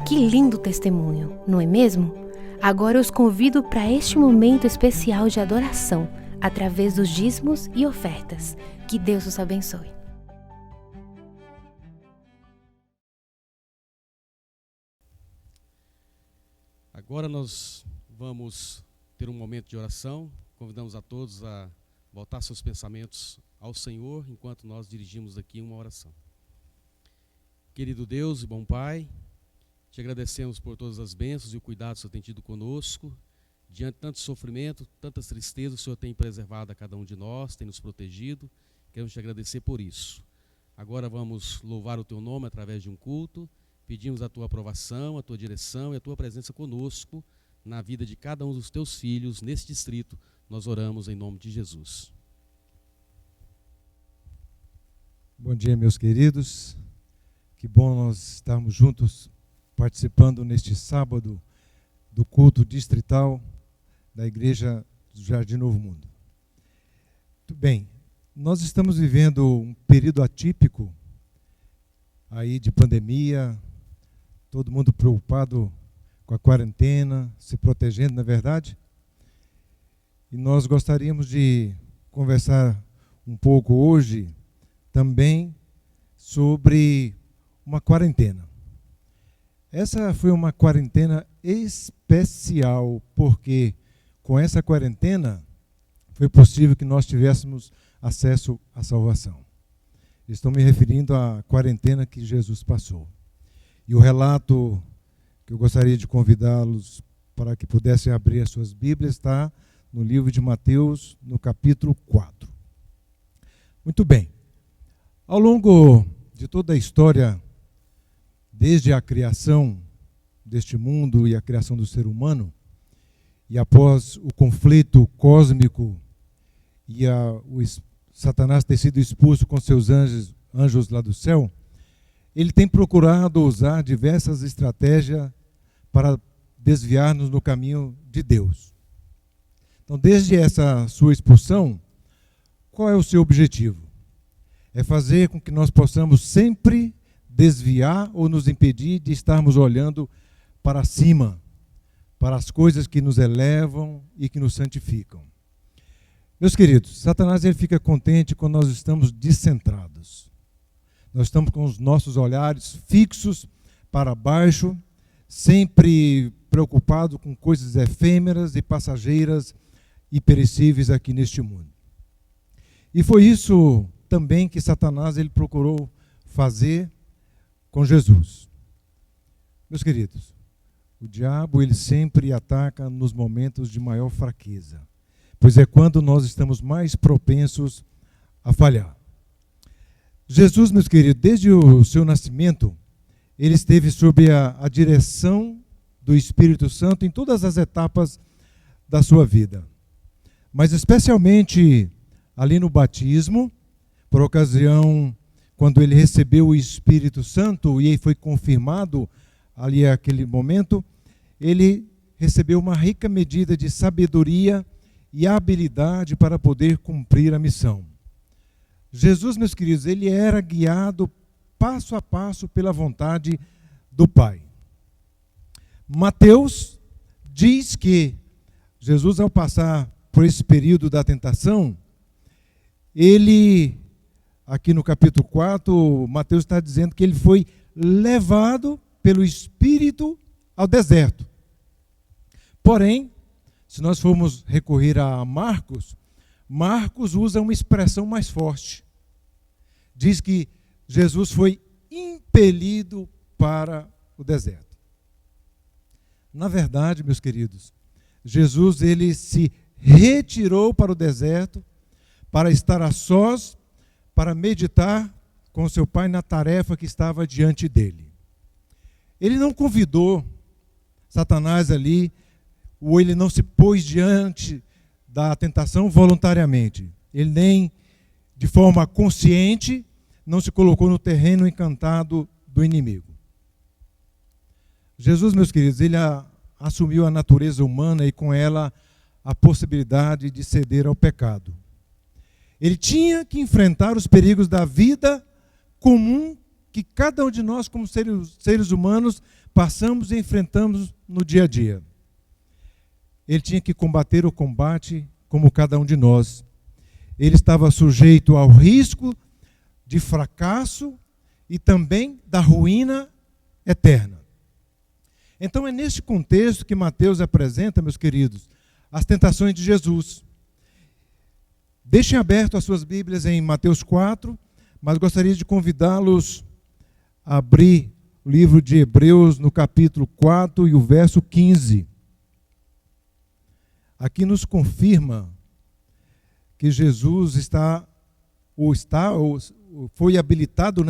Que lindo testemunho, não é mesmo? Agora eu os convido para este momento especial de adoração, através dos dízimos e ofertas. Que Deus os abençoe. Agora nós vamos ter um momento de oração. Convidamos a todos a voltar seus pensamentos ao Senhor enquanto nós dirigimos aqui uma oração. Querido Deus e bom Pai, te agradecemos por todas as bênçãos e o cuidado que o Senhor tem tido conosco. Diante de tanto sofrimento, tantas tristezas, o Senhor tem preservado a cada um de nós, tem nos protegido. Queremos te agradecer por isso. Agora vamos louvar o teu nome através de um culto. Pedimos a tua aprovação, a tua direção e a tua presença conosco na vida de cada um dos teus filhos nesse distrito. Nós oramos em nome de Jesus. Bom dia, meus queridos. Que bom nós estarmos juntos participando neste sábado do culto distrital da Igreja do Jardim Novo Mundo. Muito bem, nós estamos vivendo um período atípico aí de pandemia, todo mundo preocupado com a quarentena, se protegendo, não é verdade? E nós gostaríamos de conversar um pouco hoje também sobre uma quarentena. Essa foi uma quarentena especial, porque com essa quarentena foi possível que nós tivéssemos acesso à salvação. Estou me referindo à quarentena que Jesus passou. E o relato que eu gostaria de convidá-los para que pudessem abrir as suas Bíblias está no livro de Mateus, no capítulo 4. Muito bem. Ao longo de toda a história, desde a criação deste mundo e a criação do ser humano, e após o conflito cósmico e Satanás ter sido expulso com seus anjos lá do céu, ele tem procurado usar diversas estratégias para desviar-nos no caminho de Deus. Então, desde essa sua expulsão, qual é o seu objetivo? É fazer com que nós possamos sempre desviar ou nos impedir de estarmos olhando para cima, para as coisas que nos elevam e que nos santificam. Meus queridos, Satanás ele fica contente quando nós estamos descentrados. Nós estamos com os nossos olhares fixos para baixo, sempre preocupados com coisas efêmeras e passageiras e perecíveis aqui neste mundo. E foi isso também que Satanás ele procurou fazer com Jesus. Meus queridos, o diabo ele sempre ataca nos momentos de maior fraqueza, pois é quando nós estamos mais propensos a falhar. Jesus, meus queridos, desde o seu nascimento, ele esteve sob a direção do Espírito Santo em todas as etapas da sua vida. Mas especialmente ali no batismo, por ocasião quando ele recebeu o Espírito Santo e foi confirmado ali aquele momento, ele recebeu uma rica medida de sabedoria e habilidade para poder cumprir a missão. Jesus, meus queridos, ele era guiado passo a passo pela vontade do Pai. Mateus diz que Jesus, ao passar por esse período da tentação, ele, aqui no capítulo 4, Mateus está dizendo que ele foi levado pelo Espírito ao deserto. Porém, se nós formos recorrer a Marcos, Marcos usa uma expressão mais forte. Diz que Jesus foi impelido para o deserto. Na verdade, meus queridos, Jesus ele se retirou para o deserto para estar a sós, para meditar com seu Pai na tarefa que estava diante dele. Ele não convidou Satanás ali, ou ele não se pôs diante da tentação voluntariamente. Ele nem de forma consciente não se colocou no terreno encantado do inimigo. Jesus, meus queridos, ele assumiu a natureza humana e com ela a possibilidade de ceder ao pecado. Ele tinha que enfrentar os perigos da vida comum que cada um de nós, como seres humanos, passamos e enfrentamos no dia a dia. Ele tinha que combater o combate como cada um de nós. Ele estava sujeito ao risco de fracasso e também da ruína eterna. Então é neste contexto que Mateus apresenta, meus queridos, as tentações de Jesus. Deixem aberto as suas Bíblias em Mateus 4, mas gostaria de convidá-los a abrir o livro de Hebreus no capítulo 4 e o verso 15. Aqui nos confirma que Jesus foi habilitado,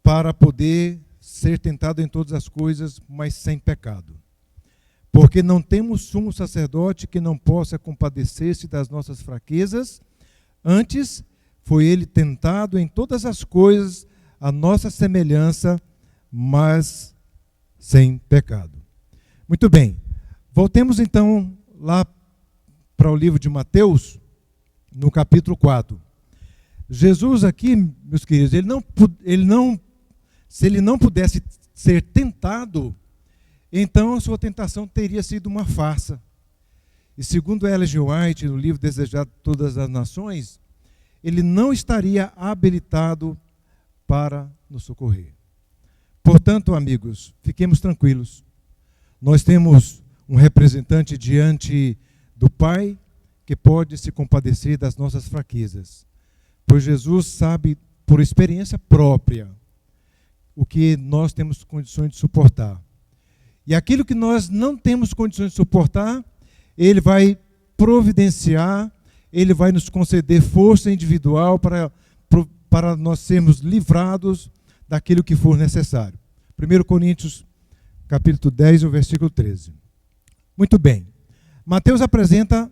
para poder ser tentado em todas as coisas, mas sem pecado. Porque não temos sumo sacerdote que não possa compadecer-se das nossas fraquezas, antes foi ele tentado em todas as coisas, a nossa semelhança, mas sem pecado. Muito bem, voltemos então lá para o livro de Mateus, no capítulo 4. Jesus aqui, meus queridos, se ele não pudesse ser tentado, então a sua tentação teria sido uma farsa. E segundo Ellen G. White, no livro Desejado de Todas as Nações, ele não estaria habilitado para nos socorrer. Portanto, amigos, fiquemos tranquilos. Nós temos um representante diante do Pai que pode se compadecer das nossas fraquezas. Pois Jesus sabe, por experiência própria, o que nós temos condições de suportar. E aquilo que nós não temos condições de suportar, Ele vai providenciar, Ele vai nos conceder força individual para nós sermos livrados daquilo que for necessário. 1 Coríntios, capítulo 10, o versículo 13. Muito bem. Mateus apresenta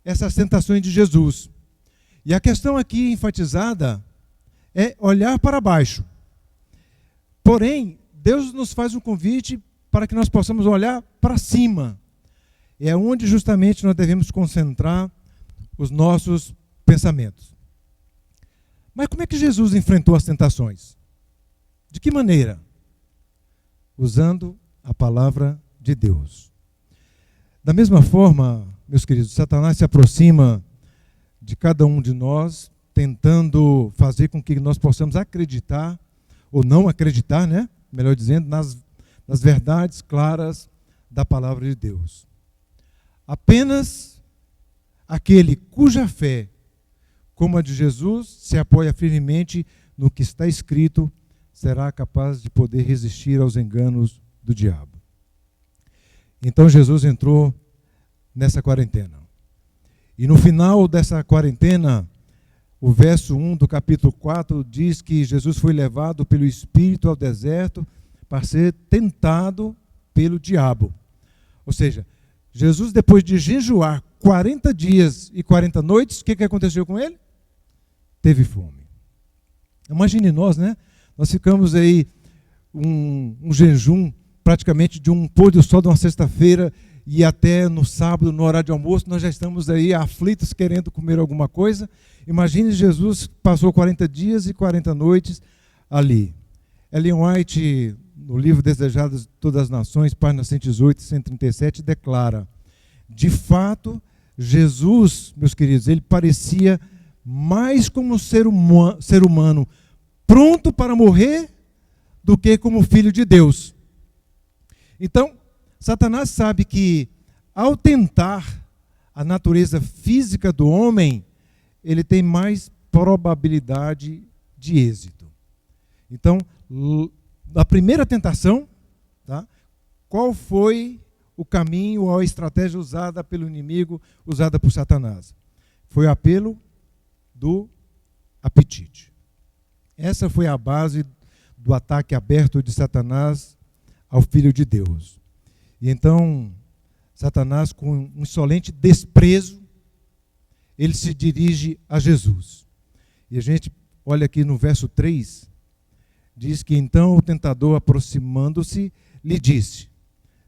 essas tentações de Jesus. E a questão aqui enfatizada é olhar para baixo. Porém, Deus nos faz um convite para que nós possamos olhar para cima. É onde justamente nós devemos concentrar os nossos pensamentos. Mas como é que Jesus enfrentou as tentações? De que maneira? Usando a palavra de Deus. Da mesma forma, meus queridos, Satanás se aproxima de cada um de nós, tentando fazer com que nós possamos acreditar, ou não acreditar, né? Melhor dizendo, nas verdades claras da palavra de Deus. Apenas aquele cuja fé, como a de Jesus, se apoia firmemente no que está escrito, será capaz de poder resistir aos enganos do diabo. Então Jesus entrou nessa quarentena. E no final dessa quarentena, o verso 1 do capítulo 4 diz que Jesus foi levado pelo Espírito ao deserto para ser tentado pelo diabo. Ou seja, Jesus, depois de jejuar 40 dias e 40 noites, o que aconteceu com ele? Teve fome. Imagine nós, né? Nós ficamos aí um jejum praticamente de um pôr do sol de uma sexta-feira e até no sábado, no horário de almoço, nós já estamos aí aflitos querendo comer alguma coisa. Imagine Jesus passou 40 dias e 40 noites ali. Ellen White, no livro Desejado de Todas as Nações, páginas 118 e 137, declara: de fato, Jesus, meus queridos, ele parecia mais como um ser humano pronto para morrer do que como filho de Deus. Então, Satanás sabe que, ao tentar a natureza física do homem, ele tem mais probabilidade de êxito. Então, na primeira tentação, tá, qual foi o caminho ou a estratégia usada pelo inimigo, usada por Satanás? Foi o apelo do apetite. Essa foi a base do ataque aberto de Satanás ao Filho de Deus. E então, Satanás, com um insolente desprezo, ele se dirige a Jesus. E a gente olha aqui no verso 3, diz que então o tentador, aproximando-se, lhe disse: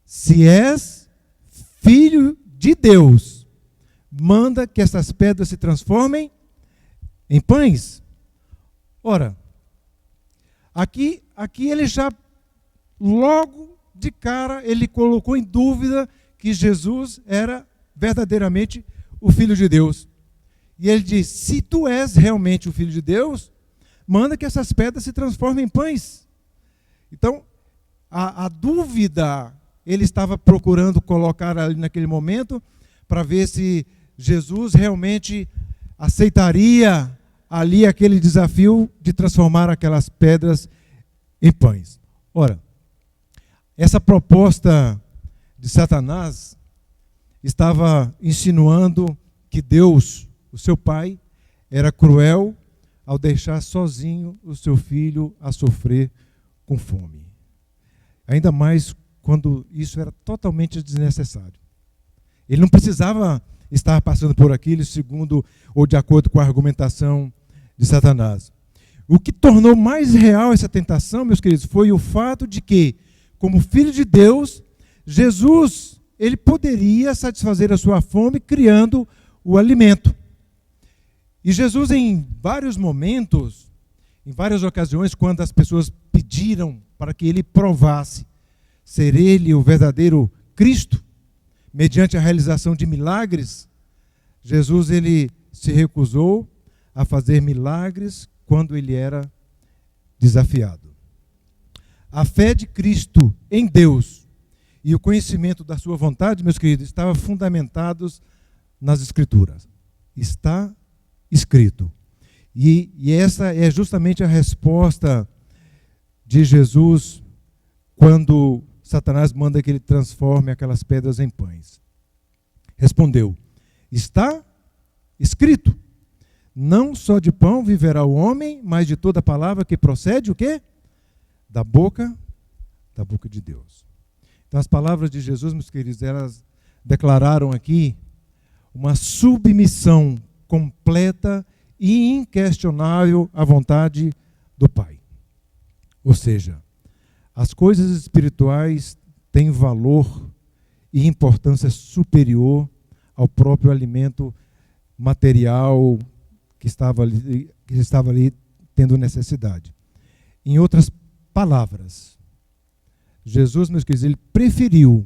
se és filho de Deus, manda que essas pedras se transformem em pães. Ora, aqui ele já, logo de cara, ele colocou em dúvida que Jesus era verdadeiramente o Filho de Deus. E ele diz: se tu és realmente o Filho de Deus, manda que essas pedras se transformem em pães. Então, a dúvida, ele estava procurando colocar ali naquele momento, para ver se Jesus realmente aceitaria ali aquele desafio de transformar aquelas pedras em pães. Ora, essa proposta de Satanás estava insinuando que Deus, o seu Pai, era cruel ao deixar sozinho o seu filho a sofrer com fome. Ainda mais quando isso era totalmente desnecessário. Ele não precisava estar passando por aquilo, segundo ou de acordo com a argumentação de Satanás. O que tornou mais real essa tentação, meus queridos, foi o fato de que, como Filho de Deus, Jesus, ele poderia satisfazer a sua fome criando o alimento. E Jesus, em vários momentos, em várias ocasiões, quando as pessoas pediram para que ele provasse ser ele o verdadeiro Cristo, mediante a realização de milagres, Jesus ele se recusou a fazer milagres quando ele era desafiado. A fé de Cristo em Deus e o conhecimento da sua vontade, meus queridos, estavam fundamentados nas Escrituras. Está escrito. E essa é justamente a resposta de Jesus quando Satanás manda que ele transforme aquelas pedras em pães. Respondeu: está escrito, não só de pão viverá o homem, mas de toda palavra que procede o quê? Da boca de Deus. Então as palavras de Jesus, meus queridos, elas declararam aqui uma submissão completa e inquestionável à vontade do Pai. Ou seja, as coisas espirituais têm valor e importância superior ao próprio alimento material que estava ali tendo necessidade. Em outras palavras, Jesus, meus queridos, ele preferiu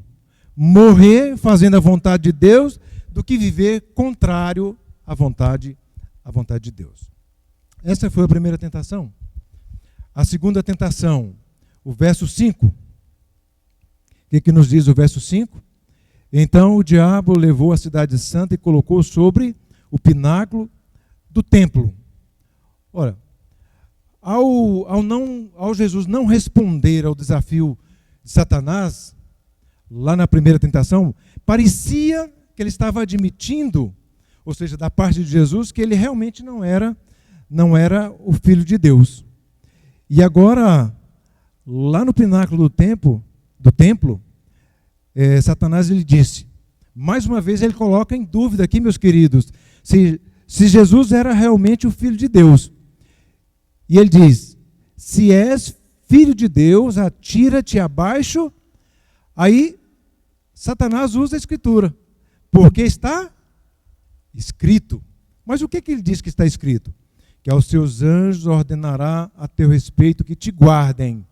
morrer fazendo a vontade de Deus do que viver contrário à vontade de Deus. Essa foi a primeira tentação. A segunda tentação, o verso 5. O que nos diz o verso 5? Então o diabo levou a cidade santa e colocou sobre o pináculo do templo. Ora, ao Jesus não responder ao desafio de Satanás, lá na primeira tentação, parecia que ele estava admitindo, ou seja, da parte de Jesus, que ele realmente não era o Filho de Deus. E agora, lá no pináculo do templo, Satanás ele disse, mais uma vez ele coloca em dúvida aqui, meus queridos, se Jesus era realmente o Filho de Deus. E ele diz, se és Filho de Deus, atira-te abaixo. Aí, Satanás usa a Escritura, porque está escrito. Mas o que ele diz que está escrito? Que aos seus anjos ordenará a teu respeito que te guardem.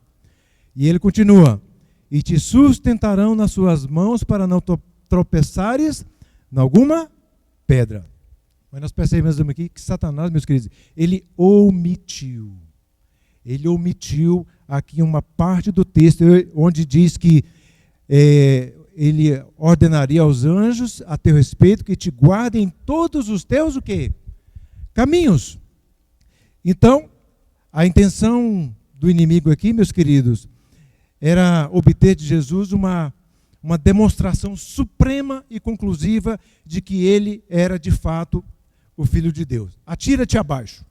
E ele continua, e te sustentarão nas suas mãos para não tropeçares em alguma pedra. Mas nós percebemos aqui que Satanás, meus queridos, ele omitiu aqui uma parte do texto onde diz que ele ordenaria aos anjos a teu respeito que te guardem em todos os teus o quê? Caminhos. Então, a intenção do inimigo aqui, meus queridos, era obter de Jesus uma demonstração suprema e conclusiva de que ele era de fato o Filho de Deus. Atira-te abaixo.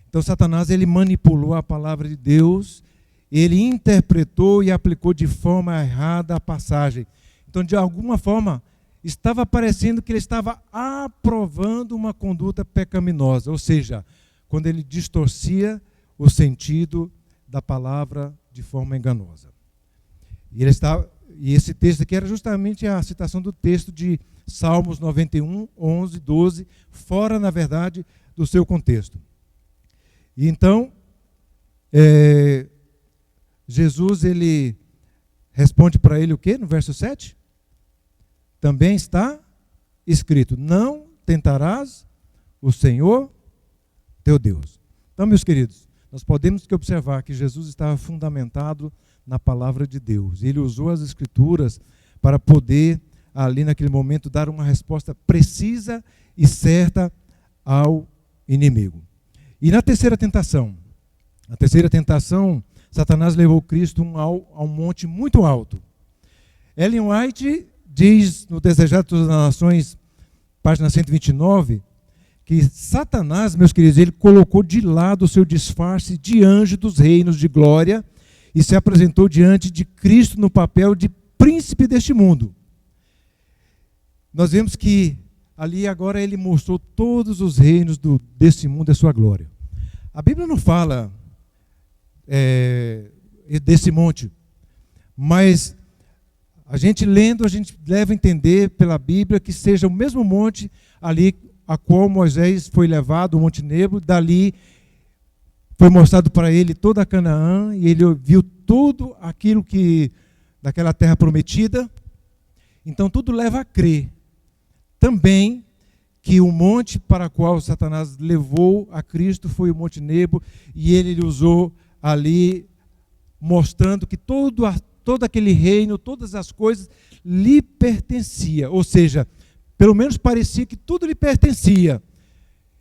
Então Satanás ele manipulou a palavra de Deus, ele interpretou e aplicou de forma errada a passagem. Então, de alguma forma, estava parecendo que ele estava aprovando uma conduta pecaminosa, ou seja, quando ele distorcia o sentido da palavra de forma enganosa. E esse texto aqui era justamente a citação do texto de Salmos 91, 11, 12, fora, na verdade, do seu contexto. E então, Jesus, ele responde para ele o quê? No verso 7? Também está escrito, não tentarás o Senhor teu Deus. Então, meus queridos, nós podemos observar que Jesus estava fundamentado na palavra de Deus. Ele usou as Escrituras para poder, ali naquele momento, dar uma resposta precisa e certa ao inimigo. E na terceira tentação, Satanás levou Cristo a um monte muito alto. Ellen White diz no Desejado de Todas as Nações, página 129, que Satanás, meus queridos, ele colocou de lado o seu disfarce de anjo dos reinos de glória e se apresentou diante de Cristo no papel de príncipe deste mundo. Nós vemos que ali agora ele mostrou todos os reinos desse mundo e a sua glória. A Bíblia não fala desse monte, mas a gente lendo, a gente deve entender pela Bíblia que seja o mesmo monte ali a qual Moisés foi levado, o Monte Nebo, dali foi mostrado para ele toda a Canaã, e ele viu tudo aquilo daquela terra prometida, Então tudo leva a crer também que o monte para o qual Satanás levou a Cristo foi o Monte Nebo, e ele usou ali, mostrando que todo aquele reino, todas as coisas lhe pertencia. Ou seja, pelo menos parecia que tudo lhe pertencia.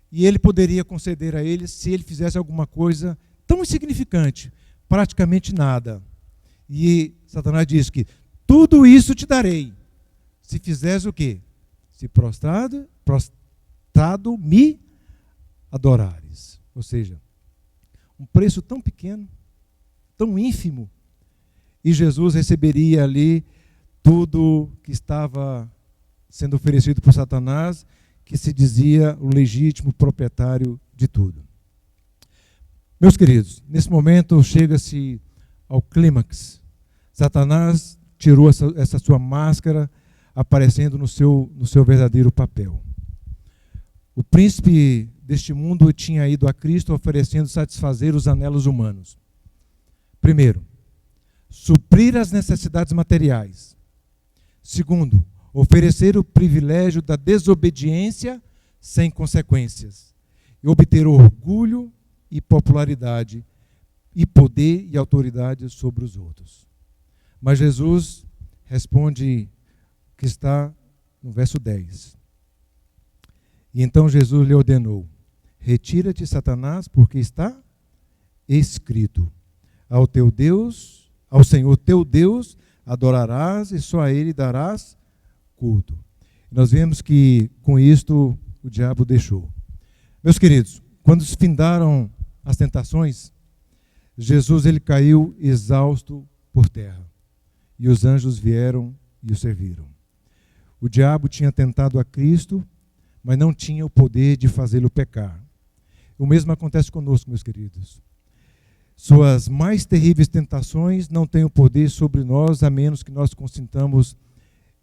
E ele poderia conceder a ele se ele fizesse alguma coisa tão insignificante, praticamente nada. E Satanás diz que tudo isso te darei, se fizeres o quê? Se prostrado me adorares. Ou seja, um preço tão pequeno, tão ínfimo, e Jesus receberia ali tudo que estava sendo oferecido por Satanás, que se dizia o legítimo proprietário de tudo. Meus queridos, nesse momento chega-se ao clímax. Satanás tirou essa sua máscara, aparecendo no seu verdadeiro papel. O príncipe deste mundo tinha ido a Cristo oferecendo satisfazer os anelos humanos. Primeiro, suprir as necessidades materiais. Segundo, oferecer o privilégio da desobediência sem consequências e obter orgulho e popularidade e poder e autoridade sobre os outros. Mas Jesus responde que está no verso 10. E então Jesus lhe ordenou: retira-te, Satanás, porque está escrito: ao teu Deus, ao Senhor teu Deus, adorarás e só a Ele darás culto. Nós vemos que com isto o diabo deixou. Meus queridos, quando se findaram as tentações, Jesus ele caiu exausto por terra, e os anjos vieram e o serviram. O diabo tinha tentado a Cristo, mas não tinha o poder de fazê-lo pecar. O mesmo acontece conosco, meus queridos. Suas mais terríveis tentações não têm o poder sobre nós, a menos que nós consintamos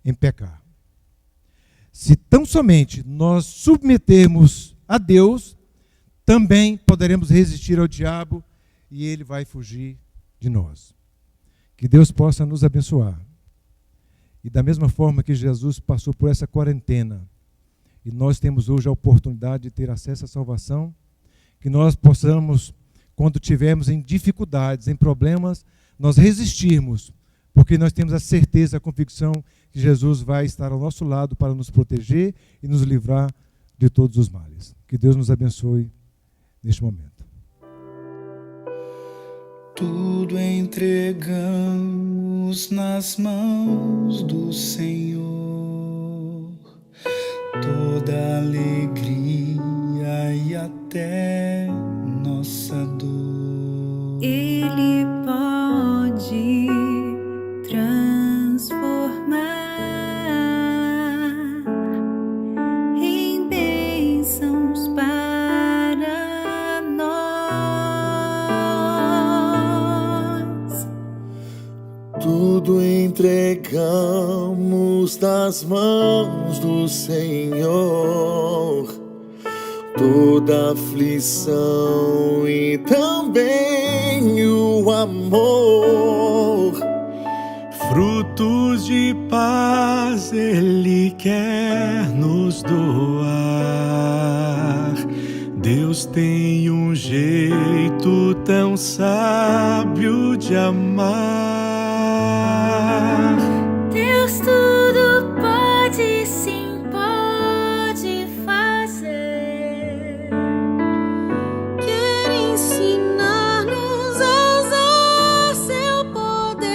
em pecar. Se tão somente nós submetermos a Deus, também poderemos resistir ao diabo e ele vai fugir de nós. Que Deus possa nos abençoar. E da mesma forma que Jesus passou por essa quarentena, e nós temos hoje a oportunidade de ter acesso à salvação, que nós possamos, quando tivermos em dificuldades, em problemas, nós resistirmos, porque nós temos a certeza, a convicção que Jesus vai estar ao nosso lado para nos proteger e nos livrar de todos os males. Que Deus nos abençoe neste momento. Tudo entregamos nas mãos do Senhor, toda alegria e até nossa dor. Ele pode transformar em bênçãos para nós. Tudo entregamos nas mãos do Senhor, toda aflição e também o amor. Frutos de paz Ele quer nos doar. Deus tem um jeito tão sábio de amar. Deus tudo pode, sim, pode fazer. Quer ensinar-nos a usar seu poder.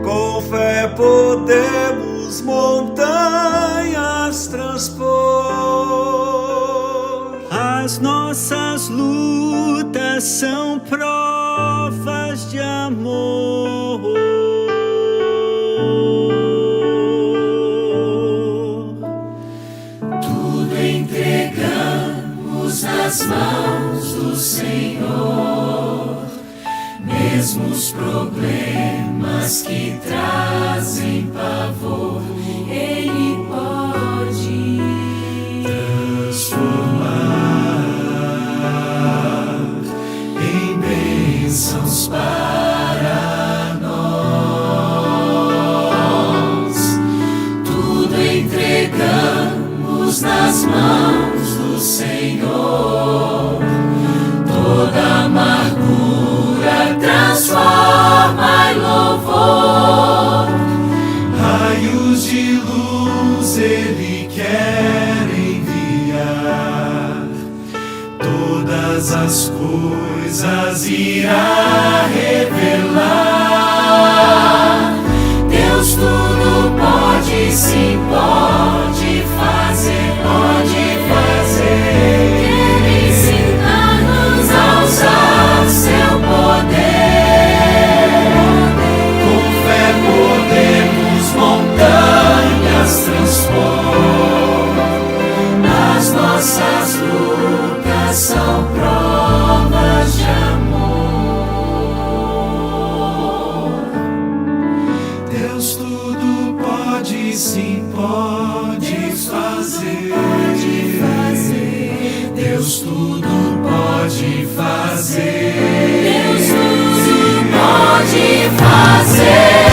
Com fé podemos montanhas transpor. As nossas lutas são provas de amor. Tudo entregamos nas mãos do Senhor, mesmo os problemas que trazem pavor, Ele pode transformar em bem. irá revelar. Deus tudo pode, sim, pode fazer, pode fazer. Quer ensinar-nos a usar seu poder. Com fé podemos montanhas transpor. As nossas lutas são provas de amor. Deus tudo pode, sim, pode fazer. Pode fazer. Deus tudo pode fazer. Deus tudo pode fazer.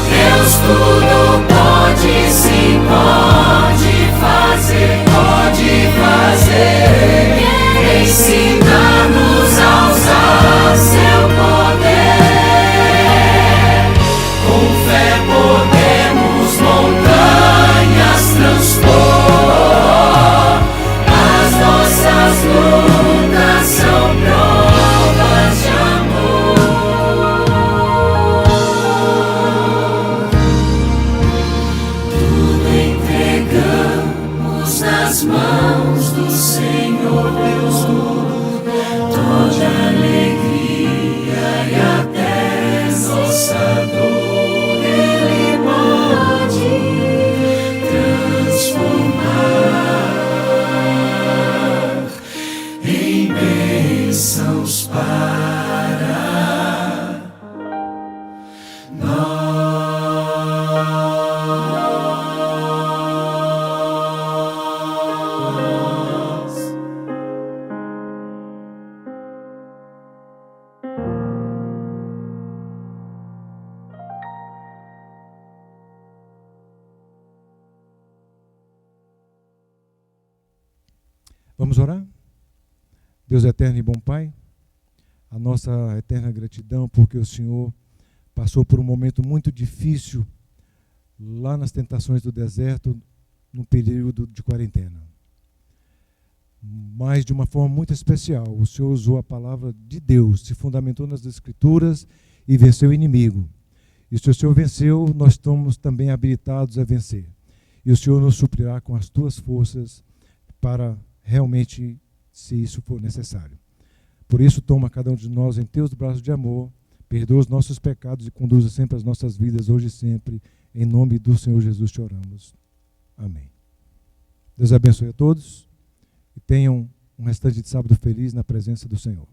Deus tudo pode, sim, pode fazer. Pode fazer. Ensinar-nos a usar seu poder. Com fé podemos montanhas transpor. As nossas lutas são provas de amor. Tudo entregamos nas mãos do Senhor. Deus tudo, toda alegria e até nossa dor Ele pode transformar em bênçãos para nós. Vamos orar? Deus eterno e bom Pai, a nossa eterna gratidão porque o Senhor passou por um momento muito difícil lá nas tentações do deserto, no período de quarentena. Mas de uma forma muito especial, o Senhor usou a palavra de Deus, se fundamentou nas Escrituras e venceu o inimigo. E se o Senhor venceu, nós estamos também habilitados a vencer. E o Senhor nos suprirá com as tuas forças para realmente, se isso for necessário. Por isso, toma cada um de nós em teus braços de amor, perdoa os nossos pecados e conduza sempre as nossas vidas, hoje e sempre. Em nome do Senhor Jesus te oramos. Amém. Deus abençoe a todos e tenham um restante de sábado feliz na presença do Senhor.